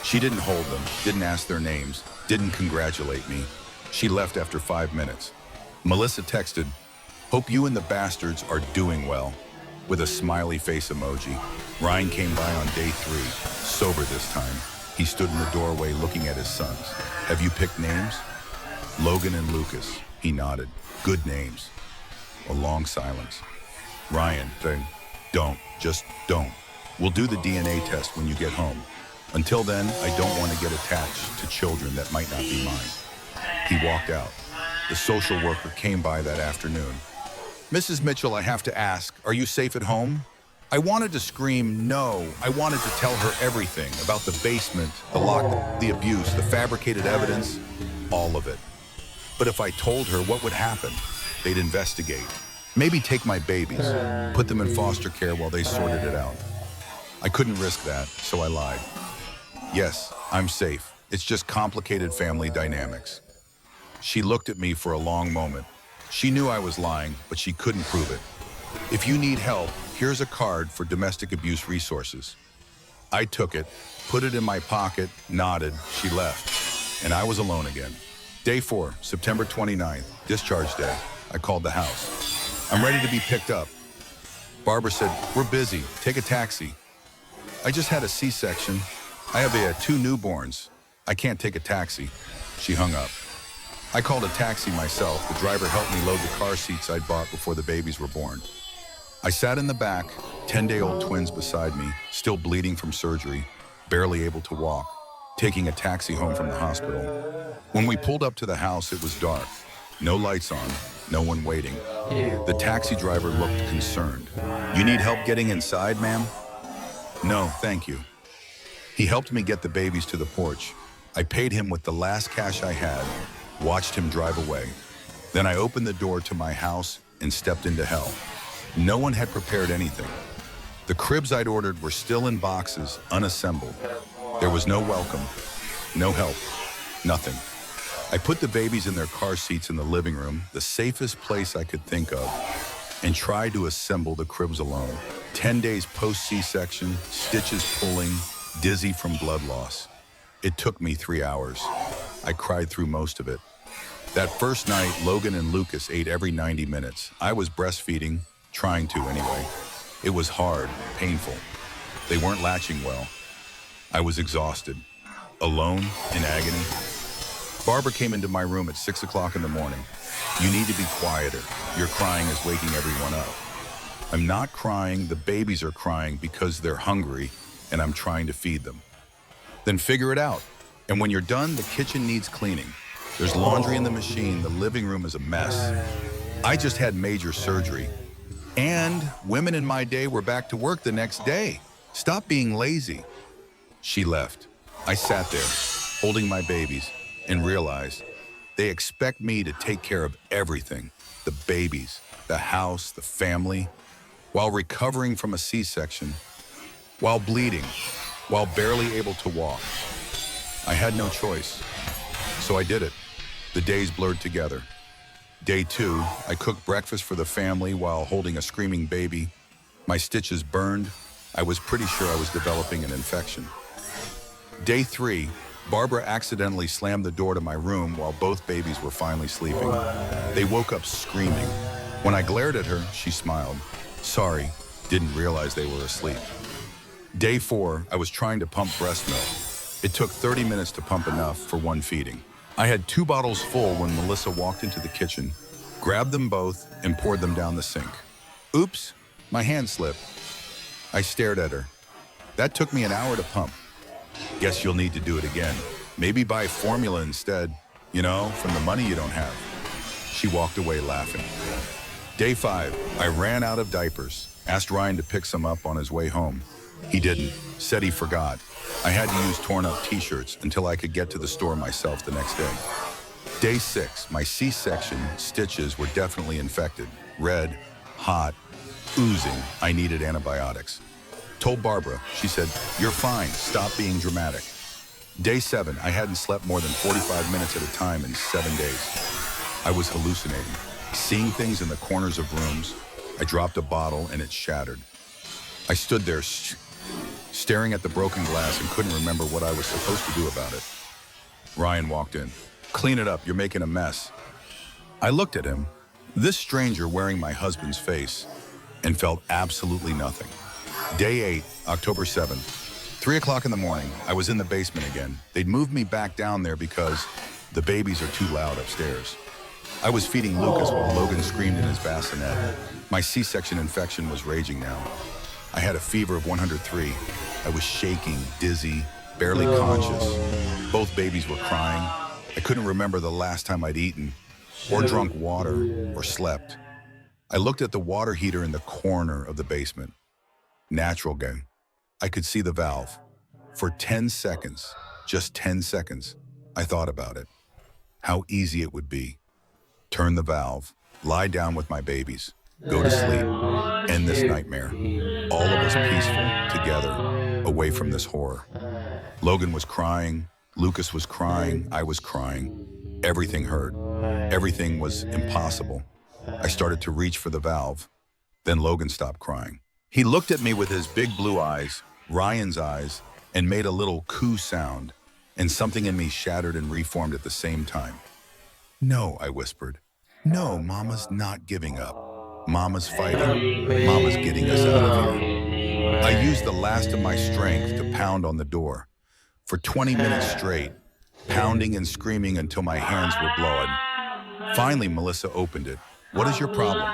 She didn't hold them, didn't ask their names, didn't congratulate me. She left after 5 minutes. Melissa texted, "Hope you and the bastards are doing well," with a smiley face emoji. Ryan came by on day 3, sober this time. He stood in the doorway looking at his sons. "Have you picked names?" "Logan and Lucas." He nodded. "Good names." A long silence. Ryan said, "Just don't. We'll do the DNA test when you get home. Until then, I don't want to get attached to children that might not be mine." He walked out. The social worker came by that afternoon. "Mrs. Mitchell, I have to ask, are you safe at home?" I wanted to scream no. I wanted to tell her everything about the basement, the lock, the abuse, the fabricated evidence, all of it. But if I told her, what would happen? They'd investigate. Maybe take my babies, put them in foster care while they sorted it out. I couldn't risk that, so I lied. "Yes, I'm safe. It's just complicated family dynamics." She looked at me for a long moment. She knew I was lying, but she couldn't prove it. "If you need help, here's a card for domestic abuse resources." I took it, put it in my pocket, nodded, she left, and I was alone again. Day 4, September 29th, discharge day. I called the house. "I'm ready to be picked up." Barbara said, "We're busy. Take a taxi." "I just had a C-section. I have 2 newborns. I can't take a taxi." She hung up. I called a taxi myself. The driver helped me load the car seats I'd bought before the babies were born. I sat in the back, 10-day-old twins beside me, still bleeding from surgery, barely able to walk, taking a taxi home from the hospital. When we pulled up to the house, it was dark. No lights on, no one waiting. The taxi driver looked concerned. "You need help getting inside, ma'am?" "No, thank you." He helped me get the babies to the porch. I paid him with the last cash I had, watched him drive away. Then I opened the door to my house and stepped into hell. No one had prepared anything. The cribs I'd ordered were still in boxes, unassembled. There was no welcome, no help, nothing. I put the babies in their car seats in the living room, the safest place I could think of, and tried to assemble the cribs alone. 10 days post-C-section, stitches pulling, dizzy from blood loss. It took me 3 hours. I cried through most of it. That first night, Logan and Lucas ate every 90 minutes. I was breastfeeding, trying to anyway. It was hard, painful. They weren't latching well. I was exhausted, alone, in agony. Barbara came into my room at 6 o'clock in the morning. "You need to be quieter. Your crying is waking everyone up." I'm not crying, the babies are crying because they're hungry and I'm trying to feed them. "Then figure it out. And when you're done, the kitchen needs cleaning. There's laundry in the machine, the living room is a mess. I just had major surgery. And women in my day were back to work the next day. Stop being lazy." She left. I sat there, holding my babies, and realized they expect me to take care of everything. The babies, the house, the family. while recovering from a C-section, while bleeding, while barely able to walk. I had no choice, so I did it. The days blurred together. Day 2, I cooked breakfast for the family while holding a screaming baby. My stitches burned. I was pretty sure I was developing an infection. Day 3, Barbara accidentally slammed the door to my room while both babies were finally sleeping. They woke up screaming. When I glared at her, she smiled. Sorry, didn't realize they were asleep. Day 4, I was trying to pump breast milk. It took 30 minutes to pump enough for one feeding. I had 2 bottles full when Melissa walked into the kitchen, grabbed them both, and poured them down the sink. Oops, my hand slipped. I stared at her. That took me an hour to pump. Guess you'll need to do it again. Maybe buy formula instead, from the money you don't have. She walked away laughing. Day 5, I ran out of diapers, asked Ryan to pick some up on his way home. He didn't, said he forgot. I had to use torn up t-shirts until I could get to the store myself the next day. Day 6, my C-section stitches were definitely infected. Red, hot, oozing. I needed antibiotics. Told Barbara, she said, "You're fine, stop being dramatic." Day 7, I hadn't slept more than 45 minutes at a time in 7 days. I was hallucinating, seeing things in the corners of rooms. I dropped a bottle and it shattered. I stood there staring at the broken glass and couldn't remember what I was supposed to do about it. Ryan walked in. "Clean it up, you're making a mess." I looked at him, this stranger wearing my husband's face, and felt absolutely nothing. Day 8, October 7th, 3 o'clock in the morning, I was in the basement again. They'd moved me back down there because the babies are too loud upstairs. I was feeding Lucas while Logan screamed in his bassinet. My C-section infection was raging now. I had a fever of 103. I was shaking, dizzy, barely conscious. Both babies were crying. I couldn't remember the last time I'd eaten, or drunk water, or slept. I looked at the water heater in the corner of the basement. Natural gas. I could see the valve. For 10 seconds, just 10 seconds, I thought about it. How easy it would be. Turn the valve, lie down with my babies, go to sleep, end this nightmare. All of us peaceful, together, away from this horror. Logan was crying, Lucas was crying, I was crying. Everything hurt. Everything was impossible. I started to reach for the valve. Then Logan stopped crying. He looked at me with his big blue eyes, Ryan's eyes, and made a little coo sound, and something in me shattered and reformed at the same time. "No," I whispered. "No, Mama's not giving up. Mama's fighting. Mama's getting us out of here." I used the last of my strength to pound on the door. For 20 minutes straight, pounding and screaming until my hands were blowing. Finally, Melissa opened it. "What is your problem?"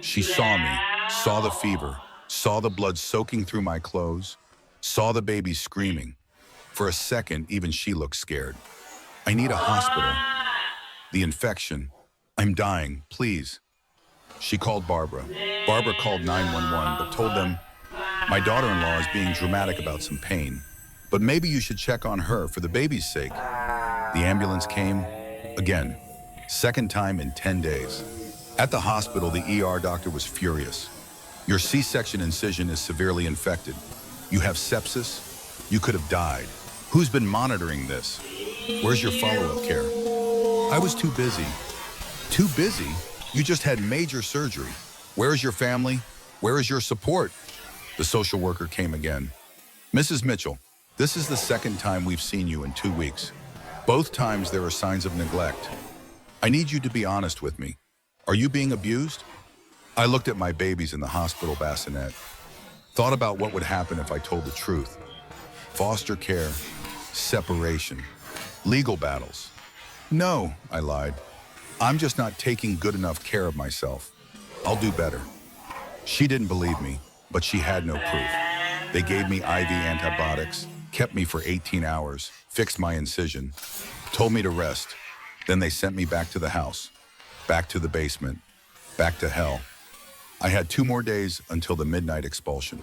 She saw me, saw the fever, saw the blood soaking through my clothes, saw the baby screaming. For a second, even she looked scared. "I need a hospital. The infection. I'm dying, please." She called Barbara. Barbara called 911, but told them, "My daughter-in-law is being dramatic about some pain, but maybe you should check on her for the baby's sake." The ambulance came, again, second time in 10 days. At the hospital, the ER doctor was furious. "Your C-section incision is severely infected. You have sepsis. You could have died. Who's been monitoring this? Where's your follow-up care?" I was too busy. "Too busy? You just had major surgery. Where is your family? Where is your support?" The social worker came again. "Mrs. Mitchell, this is the second time we've seen you in 2 weeks. Both times there are signs of neglect. I need you to be honest with me. Are you being abused?" I looked at my babies in the hospital bassinet, thought about what would happen if I told the truth. Foster care, separation, legal battles. "No," I lied. "I'm just not taking good enough care of myself. I'll do better." She didn't believe me, but she had no proof. They gave me IV antibiotics, kept me for 18 hours, fixed my incision, told me to rest. Then they sent me back to the house, back to the basement, back to hell. I had 2 more days until the midnight expulsion.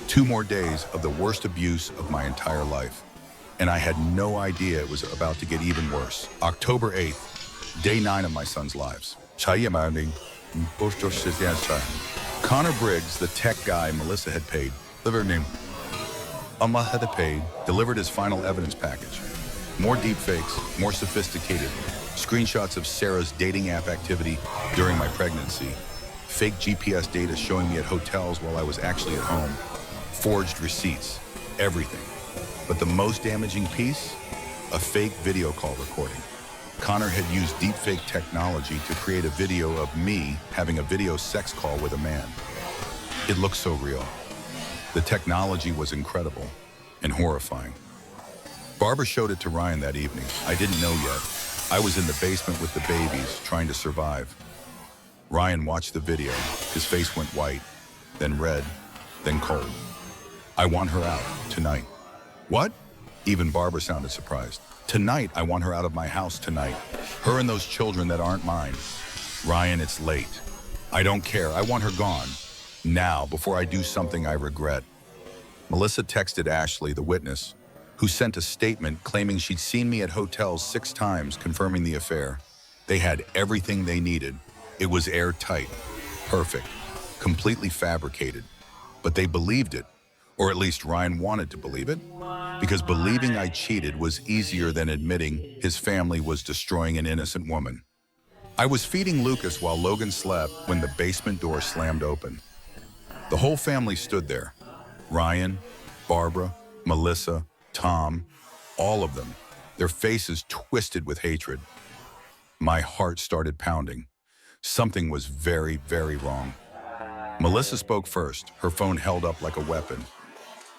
2 more days of the worst abuse of my entire life. And I had no idea it was about to get even worse. October 8th, day 9 of my son's lives. Connor Briggs, the tech guy Melissa had paid, delivered his final evidence package. More deepfakes, more sophisticated, screenshots of Sarah's dating app activity during my pregnancy, fake GPS data showing me at hotels while I was actually at home, forged receipts, everything. But the most damaging piece? A fake video call recording. Connor had used deepfake technology to create a video of me having a video sex call with a man. It looked so real. The technology was incredible and horrifying. Barbara showed it to Ryan that evening. I didn't know yet. I was in the basement with the babies, trying to survive. Ryan watched the video. His face went white, then red, then cold. I want her out, tonight. What? Even Barbara sounded surprised. Tonight, I want her out of my house tonight. Her and those children that aren't mine. Ryan, it's late. I don't care. I want her gone. Now, before I do something I regret. Melissa texted Ashley, the witness, who sent a statement claiming she'd seen me at hotels 6 times confirming the affair. They had everything they needed. It was airtight, perfect, completely fabricated. But they believed it, or at least Ryan wanted to believe it, because believing I cheated was easier than admitting his family was destroying an innocent woman. I was feeding Lucas while Logan slept when the basement door slammed open. The whole family stood there. Ryan, Barbara, Melissa, Tom, all of them, their faces twisted with hatred. My heart started pounding. Something was very, very wrong. Melissa spoke first, her phone held up like a weapon.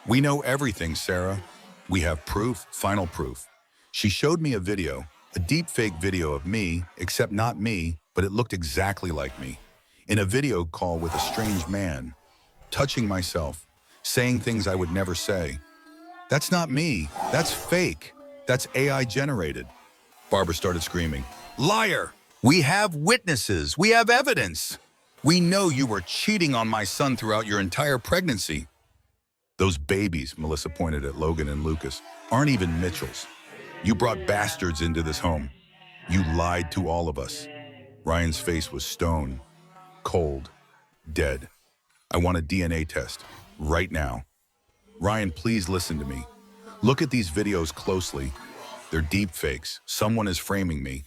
We know everything, Sarah. We have proof, final proof. She showed me a video, a deepfake video of me, except not me, but it looked exactly like me, in a video call with a strange man, touching myself, saying things I would never say. That's not me. That's fake. That's AI generated. Barbara started screaming, "Liar! We have witnesses. We have evidence. We know you were cheating on my son throughout your entire pregnancy." Those babies, Melissa pointed at Logan and Lucas, aren't even Mitchell's. You brought bastards into this home. You lied to all of us. Ryan's face was stone, cold, dead. I want a DNA test, right now. Ryan, please listen to me. Look at these videos closely. They're deep fakes. Someone is framing me.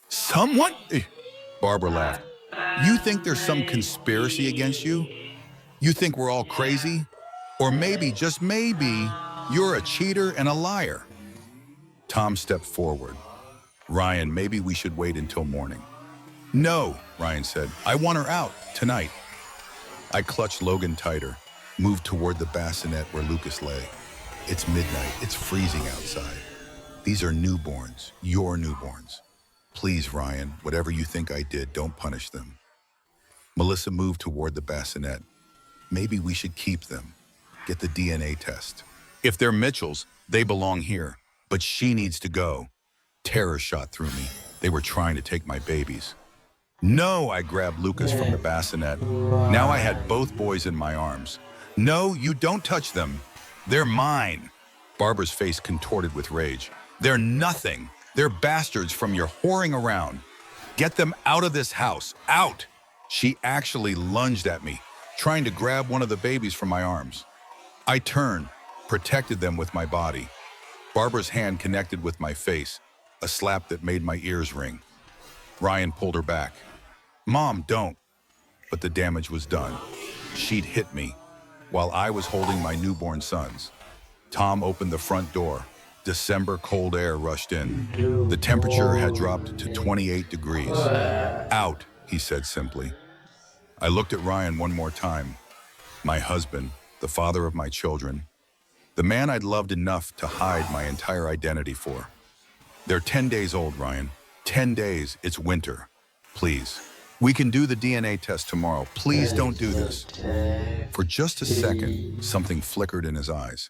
Someone? Barbara laughed. You think there's some conspiracy against you? You think we're all crazy? Or maybe, just maybe, you're a cheater and a liar. Tom stepped forward. Ryan, maybe we should wait until morning. No, Ryan said. I want her out, tonight. I clutched Logan tighter, moved toward the bassinet where Lucas lay. It's midnight. It's freezing outside. These are newborns, your newborns. Please, Ryan, whatever you think I did, don't punish them. Melissa moved toward the bassinet. Maybe we should keep them. Get the DNA test. If they're Mitchell's, they belong here. But she needs to go. Terror shot through me. They were trying to take my babies. No, I grabbed Lucas from the bassinet. Now I had both boys in my arms. No, you don't touch them. They're mine. Barbara's face contorted with rage. They're nothing. They're bastards from your whoring around. Get them out of this house. Out! She actually lunged at me, trying to grab one of the babies from my arms. I turned, protected them with my body. Barbara's hand connected with my face, a slap that made my ears ring. Ryan pulled her back. Mom, don't. But the damage was done. She'd hit me, while I was holding my newborn sons. Tom opened the front door. December cold air rushed in. The temperature had dropped to 28 degrees. Out, he said simply. I looked at Ryan one more time. My husband, the father of my children, the man I'd loved enough to hide my entire identity for. They're 10 days old, Ryan. 10 days, it's winter. Please. We can do the DNA test tomorrow. Please don't do this. For just a second, something flickered in his eyes.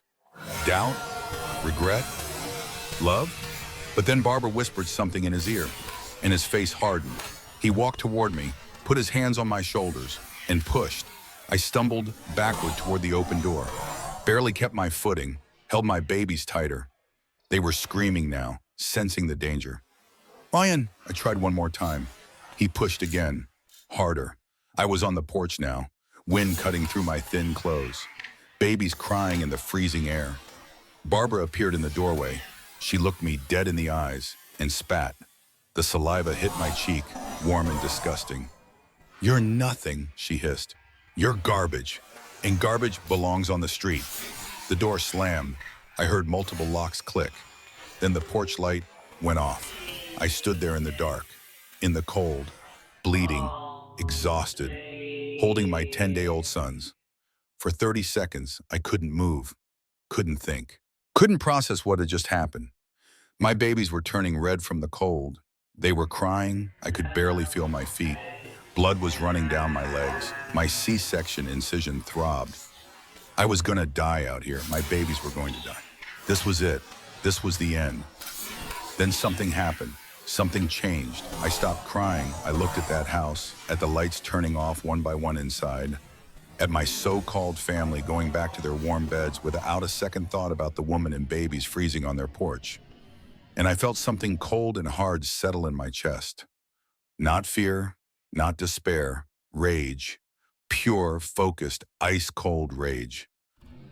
Doubt? Regret? Love? But then Barbara whispered something in his ear, and his face hardened. He walked toward me, put his hands on my shoulders, and pushed. I stumbled backward toward the open door, barely kept my footing, held my babies tighter. They were screaming now, sensing the danger. Ryan, I tried one more time. He pushed again, harder. I was on the porch now, wind cutting through my thin clothes, babies crying in the freezing air. Barbara appeared in the doorway. She looked me dead in the eyes and spat. The saliva hit my cheek, warm and disgusting. "You're nothing," she hissed. "You're garbage, and garbage belongs on the street." The door slammed. I heard multiple locks click. Then the porch light went off. I stood there in the dark, in the cold, bleeding, exhausted, holding my 10-day-old sons. For 30 seconds, I couldn't move, couldn't think, couldn't process what had just happened. My babies were turning red from the cold. They were crying. I could barely feel my feet. Blood was running down my legs. My C-section incision throbbed. I was gonna die out here. My babies were going to die. This was it. This was the end. Then something happened. Something changed. I stopped crying. I looked at that house, at the lights turning off one by one inside, at my so-called family going back to their warm beds without a second thought about the woman and babies freezing on their porch. And I felt something cold and hard settle in my chest. Not fear, not despair, rage. Pure, focused, ice-cold rage.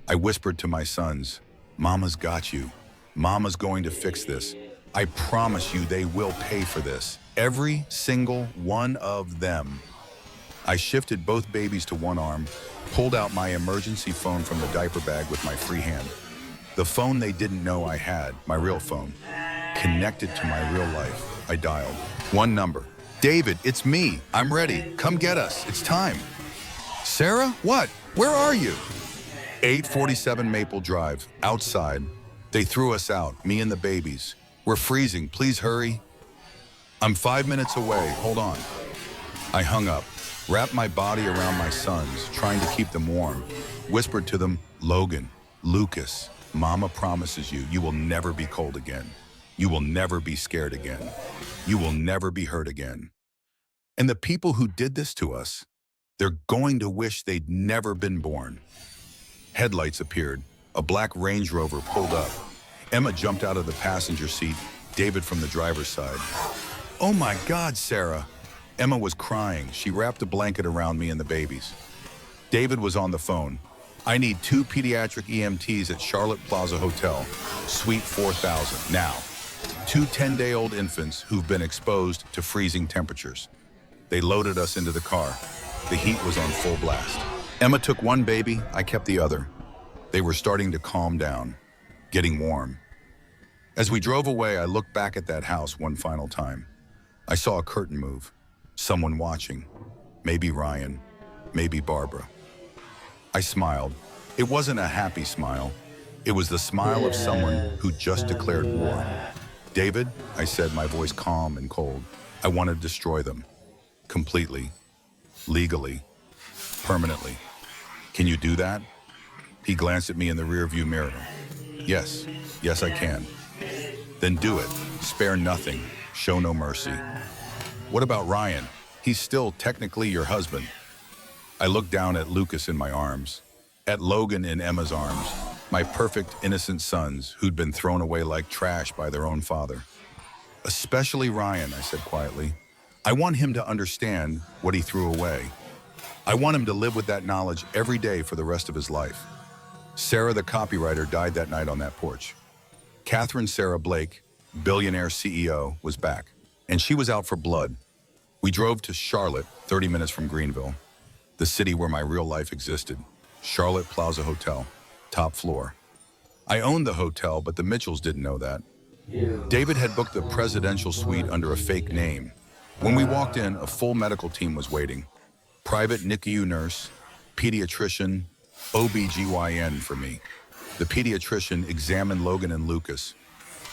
I whispered to my sons, "Mama's got you. Mama's going to fix this. I promise you they will pay for this. Every single one of them." I shifted both babies to one arm, pulled out my emergency phone from the diaper bag with my free hand. The phone they didn't know I had, my real phone, connected to my real life. I dialed. One number. "David, it's me. I'm ready. Come get us. It's time." "Sarah? What? Where are you?" 847 Maple Drive, outside. They threw us out, me and the babies. "We're freezing. Please hurry." "I'm 5 minutes away. Hold on." I hung up, wrapped my body around my sons, trying to keep them warm, whispered to them, "Logan, Lucas, Mama promises you, you will never be cold again. You will never be scared again. You will never be hurt again." And the people who did this to us, they're going to wish they'd never been born. Headlights appeared. A black Range Rover pulled up. Emma jumped out of the passenger seat, David from the driver's side. "Oh my God, Sarah." Emma was crying. She wrapped a blanket around me and the babies. David was on the phone. "I need 2 pediatric EMTs at Charlotte Plaza Hotel, Suite 4000, now. 2 10-day-old infants who've been exposed to freezing temperatures." They loaded us into the car. The heat was on full blast. Emma took one baby, I kept the other. They were starting to calm down, getting warm. As we drove away, I looked back at that house one final time. I saw a curtain move, someone watching, maybe Ryan, maybe Barbara. I smiled. It wasn't a happy smile. It was the smile of someone who just declared war. "David," I said, my voice calm and cold, "I want to destroy them. Completely. Legally. Permanently. Can you do that?" He glanced at me in the rearview mirror. Yes. Yes, I can." "Then do it. Spare nothing. Show no mercy." "What about Ryan? He's still technically your husband." I looked down at Lucas in my arms, at Logan in Emma's arms, my perfect, innocent sons who'd been thrown away like trash by their own father. "Especially Ryan," I said quietly. "I want him to understand what he threw away. I want him to live with that knowledge every day for the rest of his life." Sarah, the copywriter, died that night on that porch. Catherine Sarah Blake, billionaire CEO, was back, and she was out for blood. We drove to Charlotte, 30 minutes from Greenville, the city where my real life existed. Charlotte Plaza Hotel, top floor. I owned the hotel, but the Mitchells didn't know that. David had booked the presidential suite under a fake name. When we walked in, a full medical team was waiting. Private NICU nurse, pediatrician, OB/GYN for me. The pediatrician examined Logan and Lucas.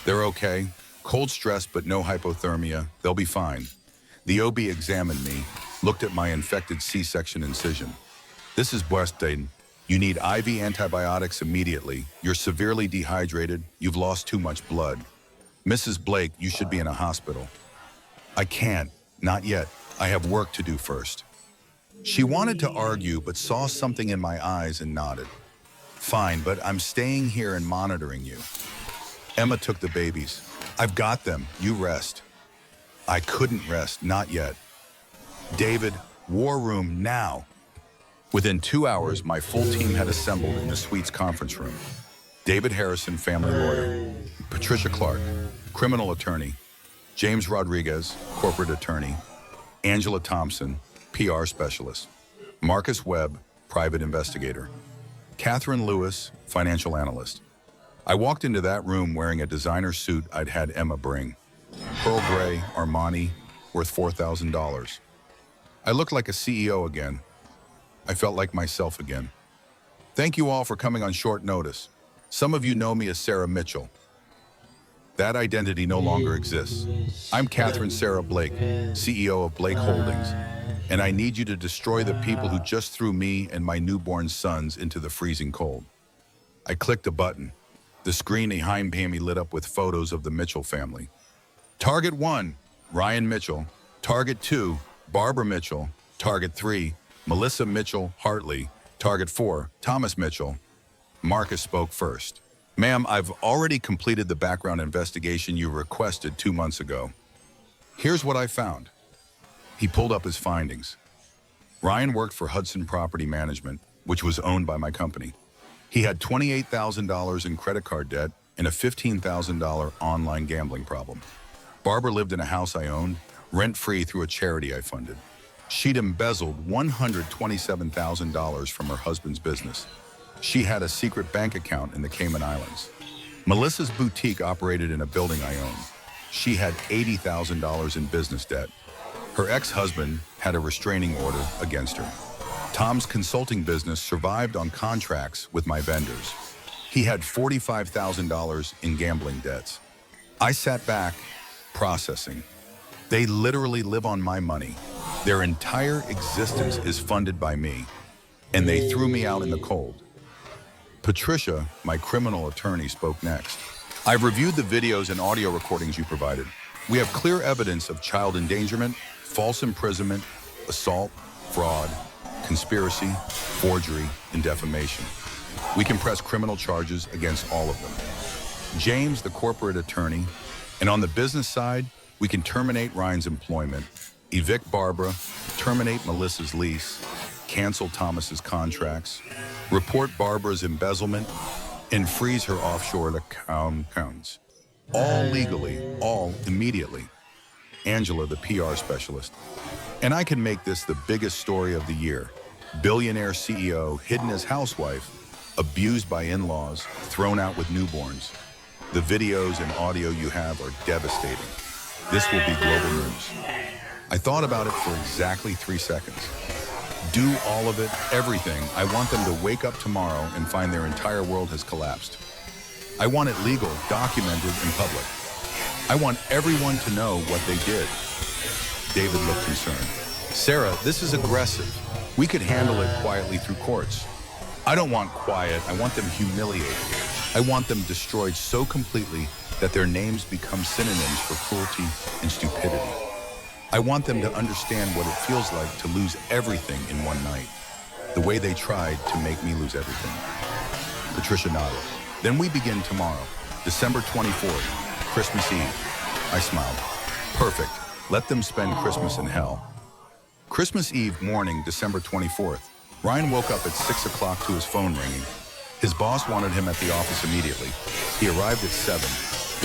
"They're okay. Cold stress, but no hypothermia. They'll be fine." The OB examined me, looked at my infected C-section incision. "This is busted. You need IV antibiotics immediately. You're severely dehydrated. You've lost too much blood. Mrs. Blake, you should be in a hospital." "I can't. Not yet. I have work to do first." She wanted to argue, but saw something in my eyes and nodded. "Fine, but I'm staying here and monitoring you." Emma took the babies. "I've got them. You rest." I couldn't rest, not yet. "David, war room now." Within 2 hours, my full team had assembled in the suite's conference room. David Harrison, family lawyer; Patricia Clark, criminal attorney; James Rodriguez, corporate attorney; Angela Thompson, PR specialist; Marcus Webb, private investigator; Catherine Lewis, financial analyst. I walked into that room wearing a designer suit I'd had Emma bring. Pearl Gray, Armani, worth $4,000. I looked like a CEO again. I felt like myself again. Thank you all for coming on short notice. Some of you know me as Sarah Mitchell. That identity no longer exists. I'm Catherine Sarah Blake, CEO of Blake Holdings, and I need you to destroy the people who just threw me and my newborn sons into the freezing cold. I clicked a button. The screen behind me lit up with photos of the Mitchell family. Target 1, Ryan Mitchell. Target 2, Barbara Mitchell. Target 3, Melissa Mitchell Hartley. Target 4, Thomas Mitchell. Marcus spoke first. Ma'am, I've already completed the background investigation you requested 2 months ago. Here's what I found. He pulled up his findings. Ryan worked for Hudson Property Management, which was owned by my company. He had $28,000 in credit card debt and a $15,000 online gambling problem. Barbara lived in a house I owned, rent-free through a charity I funded. She'd embezzled $127,000 from her husband's business. She had a secret bank account in the Cayman Islands. Melissa's boutique operated in a building I owned. She had $80,000 in business debt. Her ex-husband had a restraining order against her. Tom's consulting business survived on contracts with my vendors. He had $45,000 in gambling debts. I sat back, processing. They literally live on my money. Their entire existence is funded by me, and they threw me out in the cold. Patricia, my criminal attorney, spoke next. I've reviewed the videos and audio recordings you provided. We have clear evidence of child endangerment, false imprisonment, assault, fraud, conspiracy, forgery, and defamation. We can press criminal charges against all of them. James, the corporate attorney, and on the business side, we can terminate Ryan's employment, evict Barbara, terminate Melissa's lease, cancel Thomas's contracts, report Barbara's embezzlement, and freeze her offshore accounts. All legally, all immediately. Angela, the PR specialist. And I can make this the biggest story of the year. Billionaire CEO hidden as housewife, abused by in-laws, thrown out with newborns. The videos and audio you have are devastating. This will be global news. I thought about it for exactly 3 seconds. Do all of it, everything. I want them to wake up tomorrow and find their entire world has collapsed. I want it legal, documented, and public. I want everyone to know what they did. David looked concerned. Sarah, this is aggressive. We could handle it quietly through courts. I don't want quiet. I want them humiliated. I want them destroyed so completely that their names become synonyms for cruelty and stupidity. I want them to understand what it feels like to lose everything in one night, the way they tried to make me lose everything. Patricia nodded. Then we begin tomorrow, December 24th, Christmas Eve. I smiled. Perfect. Let them spend Christmas in hell. Christmas Eve morning, December 24th, Ryan woke up at 6 o'clock to his phone ringing. His boss wanted him at the office immediately. He arrived at 7.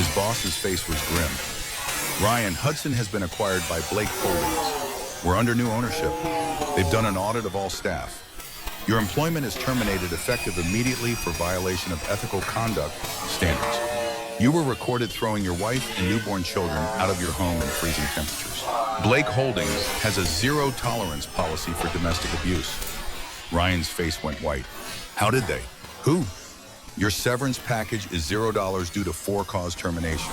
His boss's face was grim. Ryan, Hudson has been acquired by Blake Holdings. We're under new ownership. They've done an audit of all staff. Your employment is terminated effective immediately for violation of ethical conduct standards. You were recorded throwing your wife and newborn children out of your home in freezing temperatures. Blake Holdings has a zero-tolerance policy for domestic abuse. Ryan's face went white. How did they? Who? Your severance package is $0 due to for-cause termination.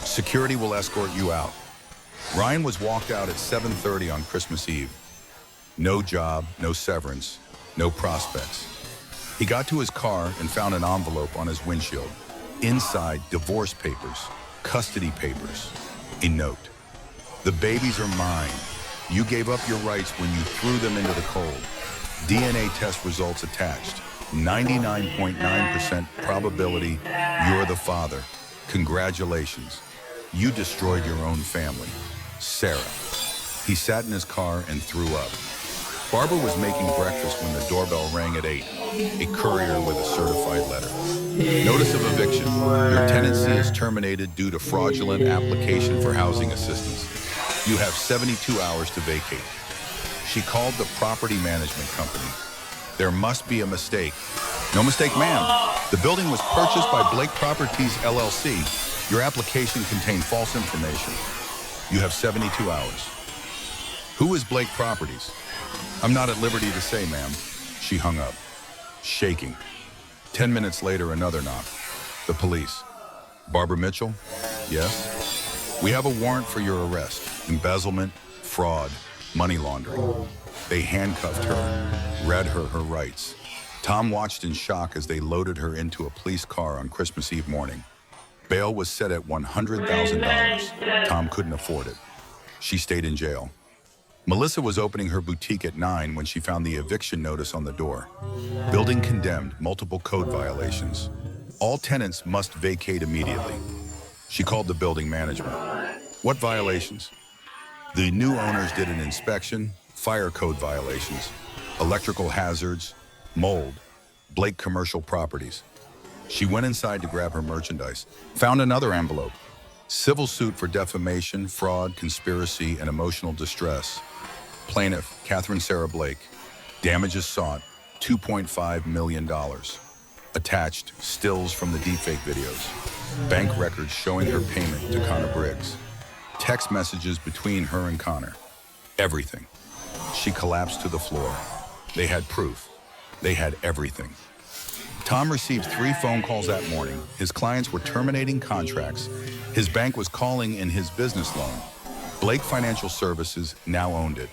Security will escort you out. Ryan was walked out at 7:30 on Christmas Eve. No job, no severance, no prospects. He got to his car and found an envelope on his windshield. Inside, divorce papers, custody papers, a note. The babies are mine. You gave up your rights when you threw them into the cold. DNA test results attached. 99.9% probability you're the father. Congratulations. You destroyed your own family. Sarah. He sat in his car and threw up. Barbara was making breakfast when the doorbell rang at 8. A courier with a certified letter. Notice of eviction. Your tenancy is terminated due to fraudulent application for housing assistance. You have 72 hours to vacate. She called the property management company. There must be a mistake. No mistake, ma'am. The building was purchased by Blake Properties, LLC. Your application contained false information. You have 72 hours. Who is Blake Properties? I'm not at liberty to say, ma'am. She hung up, shaking. 10 minutes later, another knock. The police. Barbara Mitchell? Yes? We have a warrant for your arrest. Embezzlement, fraud, money laundering. They handcuffed her, read her rights. Tom watched in shock as they loaded her into a police car on Christmas Eve morning. Bail was set at $100,000. Tom couldn't afford it. She stayed in jail. Melissa was opening her boutique at 9 when she found the eviction notice on the door. Building condemned, multiple code violations. All tenants must vacate immediately. She called the building management. What violations? The new owners did an inspection, fire code violations, electrical hazards, mold, Blake Commercial Properties. She went inside to grab her merchandise, found another envelope. Civil suit for defamation, fraud, conspiracy, and emotional distress. Plaintiff, Catherine Sarah Blake. Damages sought, $2.5 million. Attached, stills from the deepfake videos. Bank records showing her payment to Connor Briggs. Text messages between her and Connor. Everything. She collapsed to the floor. They had proof. They had everything. Tom received 3 phone calls that morning. His clients were terminating contracts. His bank was calling in his business loan. Blake Financial Services now owned it.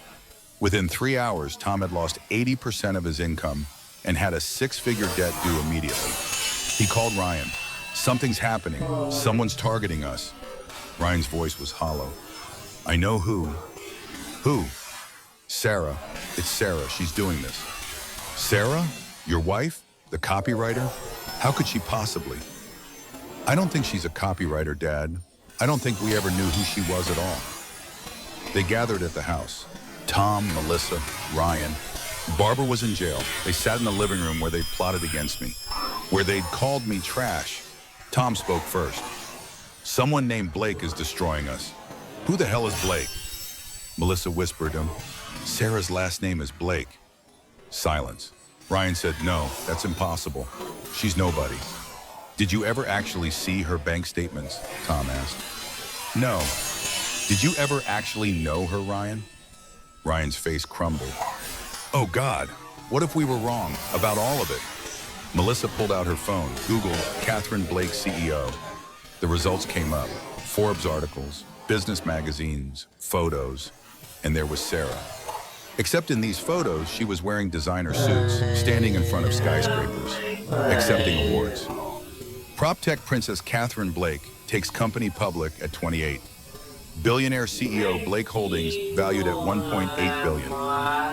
Within 3 hours, Tom had lost 80% of his income and had a 6-figure debt due immediately. He called Ryan. Something's happening. Someone's targeting us. Ryan's voice was hollow. I know who. Who? Sarah. It's Sarah. She's doing this. Sarah? Your wife? The copywriter? How could she possibly? I don't think she's a copywriter, Dad. I don't think we ever knew who she was at all. They gathered at the house. Tom, Melissa, Ryan. Barbara was in jail. They sat in the living room where they'd plotted against me, where they'd called me trash. Tom spoke first. Someone named Blake is destroying us. Who the hell is Blake? Melissa whispered him. Sarah's last name is Blake. Silence. Ryan said, no, that's impossible. She's nobody. Did you ever actually see her bank statements? Tom asked. No. Did you ever actually know her, Ryan? Ryan's face crumbled. Oh God, what if we were wrong about all of it? Melissa pulled out her phone, Googled Catherine Blake CEO. The results came up. Forbes articles, business magazines, photos, and there was Sarah. Except in these photos, she was wearing designer suits, standing in front of skyscrapers, accepting awards. PropTech Princess Catherine Blake takes company public at 28. Billionaire CEO Blake Holdings valued at $1.8 billion.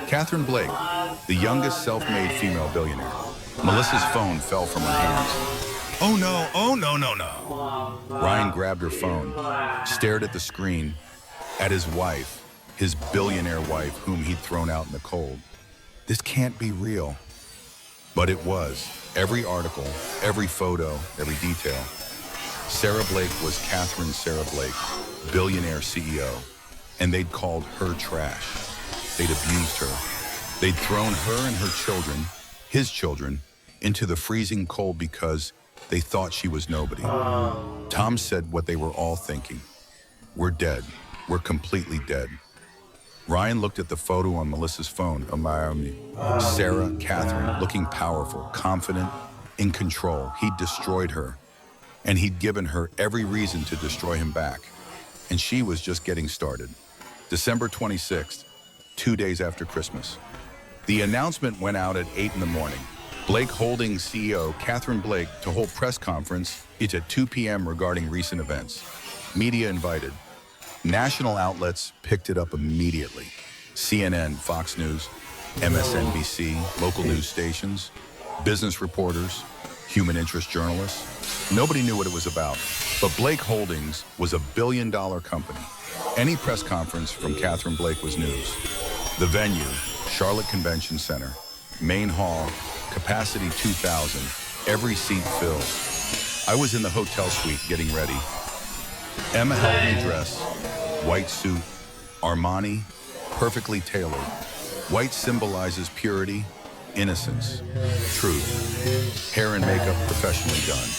Catherine Blake, the youngest self-made female billionaire. Melissa's phone fell from her hands. Oh no, oh no, no, no. Ryan grabbed her phone, stared at the screen, at his wife, his billionaire wife whom he'd thrown out in the cold. This can't be real. But it was. Every article, every photo, every detail. Sarah Blake was Catherine Sarah Blake, billionaire CEO, and they'd called her trash. They'd abused her. They'd thrown her and her children, his children, into the freezing cold because they thought she was nobody. Tom said what they were all thinking. We're dead. We're completely dead. Ryan looked at the photo on Melissa's phone. Sarah, Catherine, looking powerful, confident, in control. He'd destroyed her, and he'd given her every reason to destroy him back. And she was just getting started. December 26th, 2 days after Christmas. The announcement went out at 8 in the morning. Blake Holdings CEO Catherine Blake to hold press conference at 2 p.m. regarding recent events. Media invited. National outlets picked it up immediately. CNN, Fox News, MSNBC, local news stations, business reporters, human interest journalists. Nobody knew what it was about, but Blake Holdings was a billion-dollar company. Any press conference from Catherine Blake was news. The venue, Charlotte Convention Center, main hall, capacity 2,000, every seat filled. I was in the hotel suite getting ready. Emma helped me dress, white suit, Armani, perfectly tailored. White symbolizes purity, innocence, truth. Hair and makeup professionally done.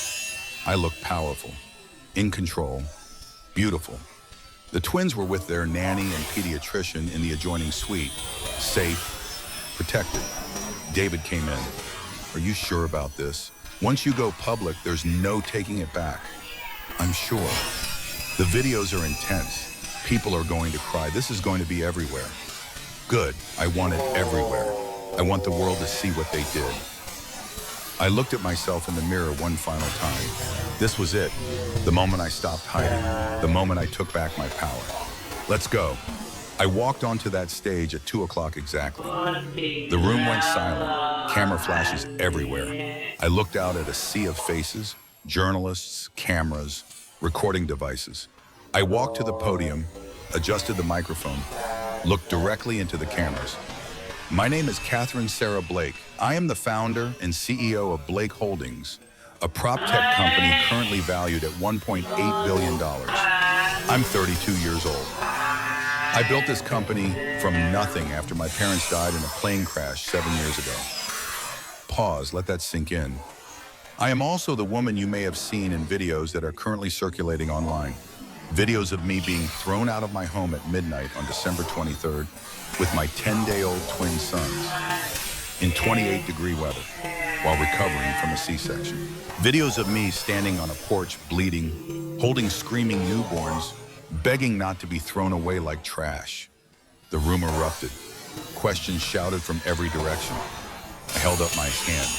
I looked powerful, in control, beautiful. The twins were with their nanny and pediatrician in the adjoining suite, safe, protected. David came in. Are you sure about this? Once you go public, there's no taking it back. I'm sure. The videos are intense. People are going to cry. This is going to be everywhere. Good. I want it everywhere. I want the world to see what they did. I looked at myself in the mirror one final time. This was it. The moment I stopped hiding. The moment I took back my power. Let's go. I walked onto that stage at 2 o'clock exactly. The room went silent. Camera flashes everywhere. I looked out at a sea of faces, journalists, cameras, recording devices. I walked to the podium, adjusted the microphone, looked directly into the cameras. My name is Catherine Sarah Blake. I am the founder and CEO of Blake Holdings, a prop tech company currently valued at $1.8 billion. I'm 32 years old. I built this company from nothing after my parents died in a plane crash 7 years ago. Pause, let that sink in. I am also the woman you may have seen in videos that are currently circulating online. Videos of me being thrown out of my home at midnight on December 23rd with my 10-day-old twin sons in 28-degree weather while recovering from a C-section. Videos of me standing on a porch bleeding, holding screaming newborns, begging not to be thrown away like trash. The room erupted. Questions shouted from every direction. I held up my hand.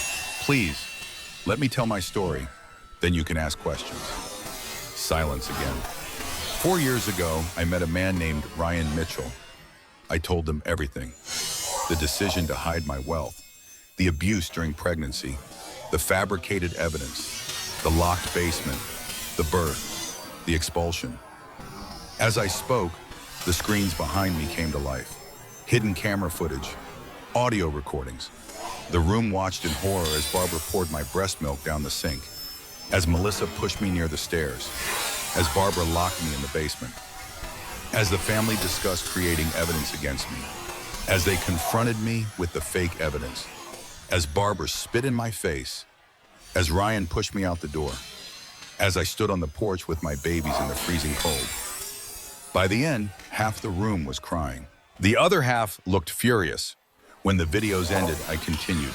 Please, let me tell my story, then you can ask questions. Silence again. 4 years ago, I met a man named Ryan Mitchell. I told him everything. The decision to hide my wealth, the abuse during pregnancy, the fabricated evidence, the locked basement, the birth, the expulsion. As I spoke, the screens behind me came to life. Hidden camera footage, audio recordings. The room watched in horror as Barbara poured my breast milk down the sink, as Melissa pushed me near the stairs, as Barbara locked me in the basement, as the family discussed creating evidence against me, as they confronted me with the fake evidence, as Barbara spit in my face, as Ryan pushed me out the door, as I stood on the porch with my babies in the freezing cold. By the end, half the room was crying. The other half looked furious. When the videos ended, I continued.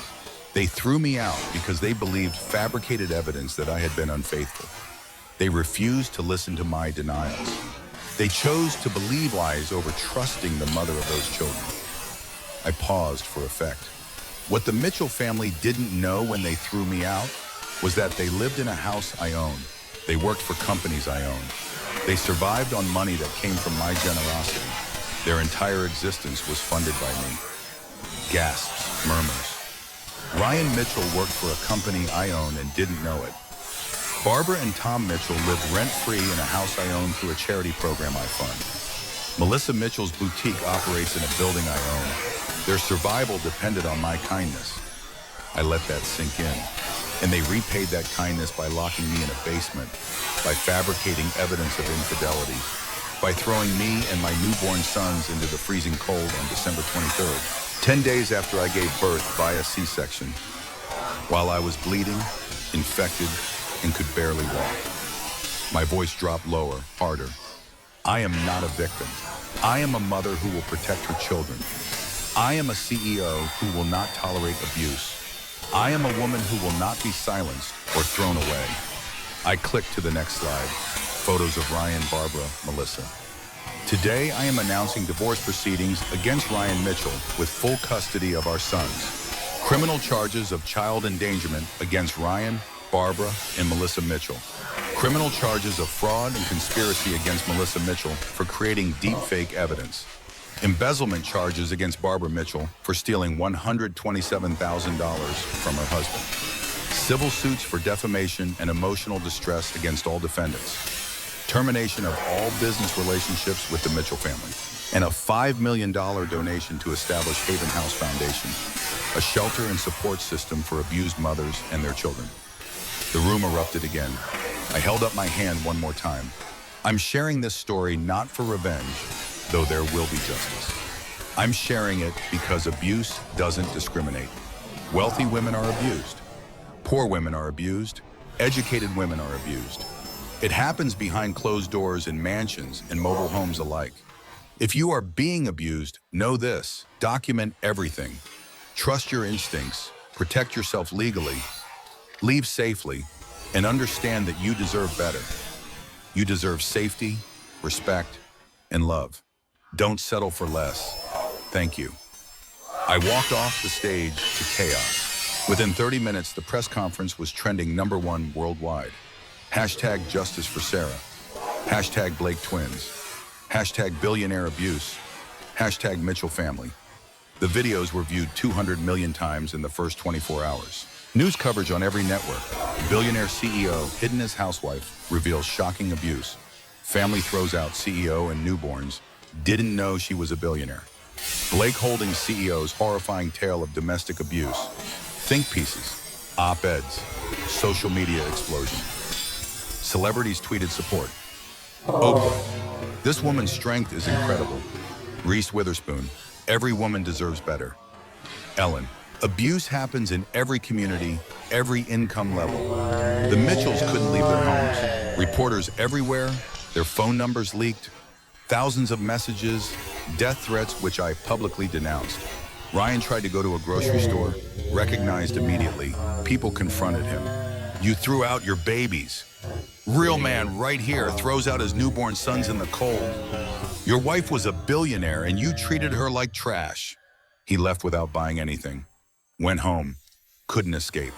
They threw me out because they believed fabricated evidence that I had been unfaithful. They refused to listen to my denials. They chose to believe lies over trusting the mother of those children. I paused for effect. What the Mitchell family didn't know when they threw me out was that they lived in a house I owned. They worked for companies I owned. They survived on money that came from my generosity. Their entire existence was funded by me. Gasps, murmurs. Ryan Mitchell worked for a company I own and didn't know it. Barbara and Tom Mitchell lived rent-free in a house I own through a charity program I fund. Melissa Mitchell's boutique operates in a building I own. Their survival depended on my kindness. I let that sink in, and they repaid that kindness by locking me in a basement, by fabricating evidence of infidelity, by throwing me and my newborn sons into the freezing cold on December 23rd, 10 days after I gave birth via C-section, while I was bleeding, infected, and could barely walk. My voice dropped lower, harder. I am not a victim. I am a mother who will protect her children. I am a CEO who will not tolerate abuse. I am a woman who will not be silenced or thrown away. I clicked to the next slide. Photos of Ryan, Barbara, Melissa. Today, I am announcing divorce proceedings against Ryan Mitchell with full custody of our sons. Criminal charges of child endangerment against Ryan, Barbara, and Melissa Mitchell. Criminal charges of fraud and conspiracy against Melissa Mitchell for creating deepfake evidence. Embezzlement charges against Barbara Mitchell for stealing $127,000 from her husband. Civil suits for defamation and emotional distress against all defendants. Termination of all business relationships with the Mitchell family. and a $5 million donation to establish Haven House Foundation, a shelter and support system for abused mothers and their children. The room erupted again. I held up my hand one more time. I'm sharing this story not for revenge, though there will be justice. I'm sharing it because abuse doesn't discriminate. Wealthy women are abused. Poor women are abused. Educated women are abused. It happens behind closed doors in mansions and mobile homes alike. If you are being abused, know this: document everything. Trust your instincts, protect yourself legally, leave safely, and understand that you deserve better. You deserve safety, respect, and love. Don't settle for less. Thank you. I walked off the stage to chaos. Within 30 minutes, the press conference was trending #1 worldwide. Hashtag justice for Sarah. Hashtag Blake twins. Hashtag billionaire abuse. Hashtag Mitchell family. The videos were viewed 200 million times in the first 24 hours. News coverage on every network. Billionaire CEO hidden as housewife reveals shocking abuse. Family throws out CEO and newborns. Didn't know she was a billionaire. Blake Holdings CEO's horrifying tale of domestic abuse. Think pieces, op-eds, social media explosion. Celebrities tweeted support. Oprah. This woman's strength is incredible. Reese Witherspoon. Every woman deserves better. Ellen. Abuse happens in every community, every income level. The Mitchells couldn't leave their homes. Reporters everywhere, their phone numbers leaked, thousands of messages, death threats which I publicly denounced. Ryan tried to go to a grocery store, recognized immediately. People confronted him. You threw out your babies. Real man right here throws out his newborn sons in the cold. Your wife was a billionaire and you treated her like trash. He left without buying anything. Went home. Couldn't escape.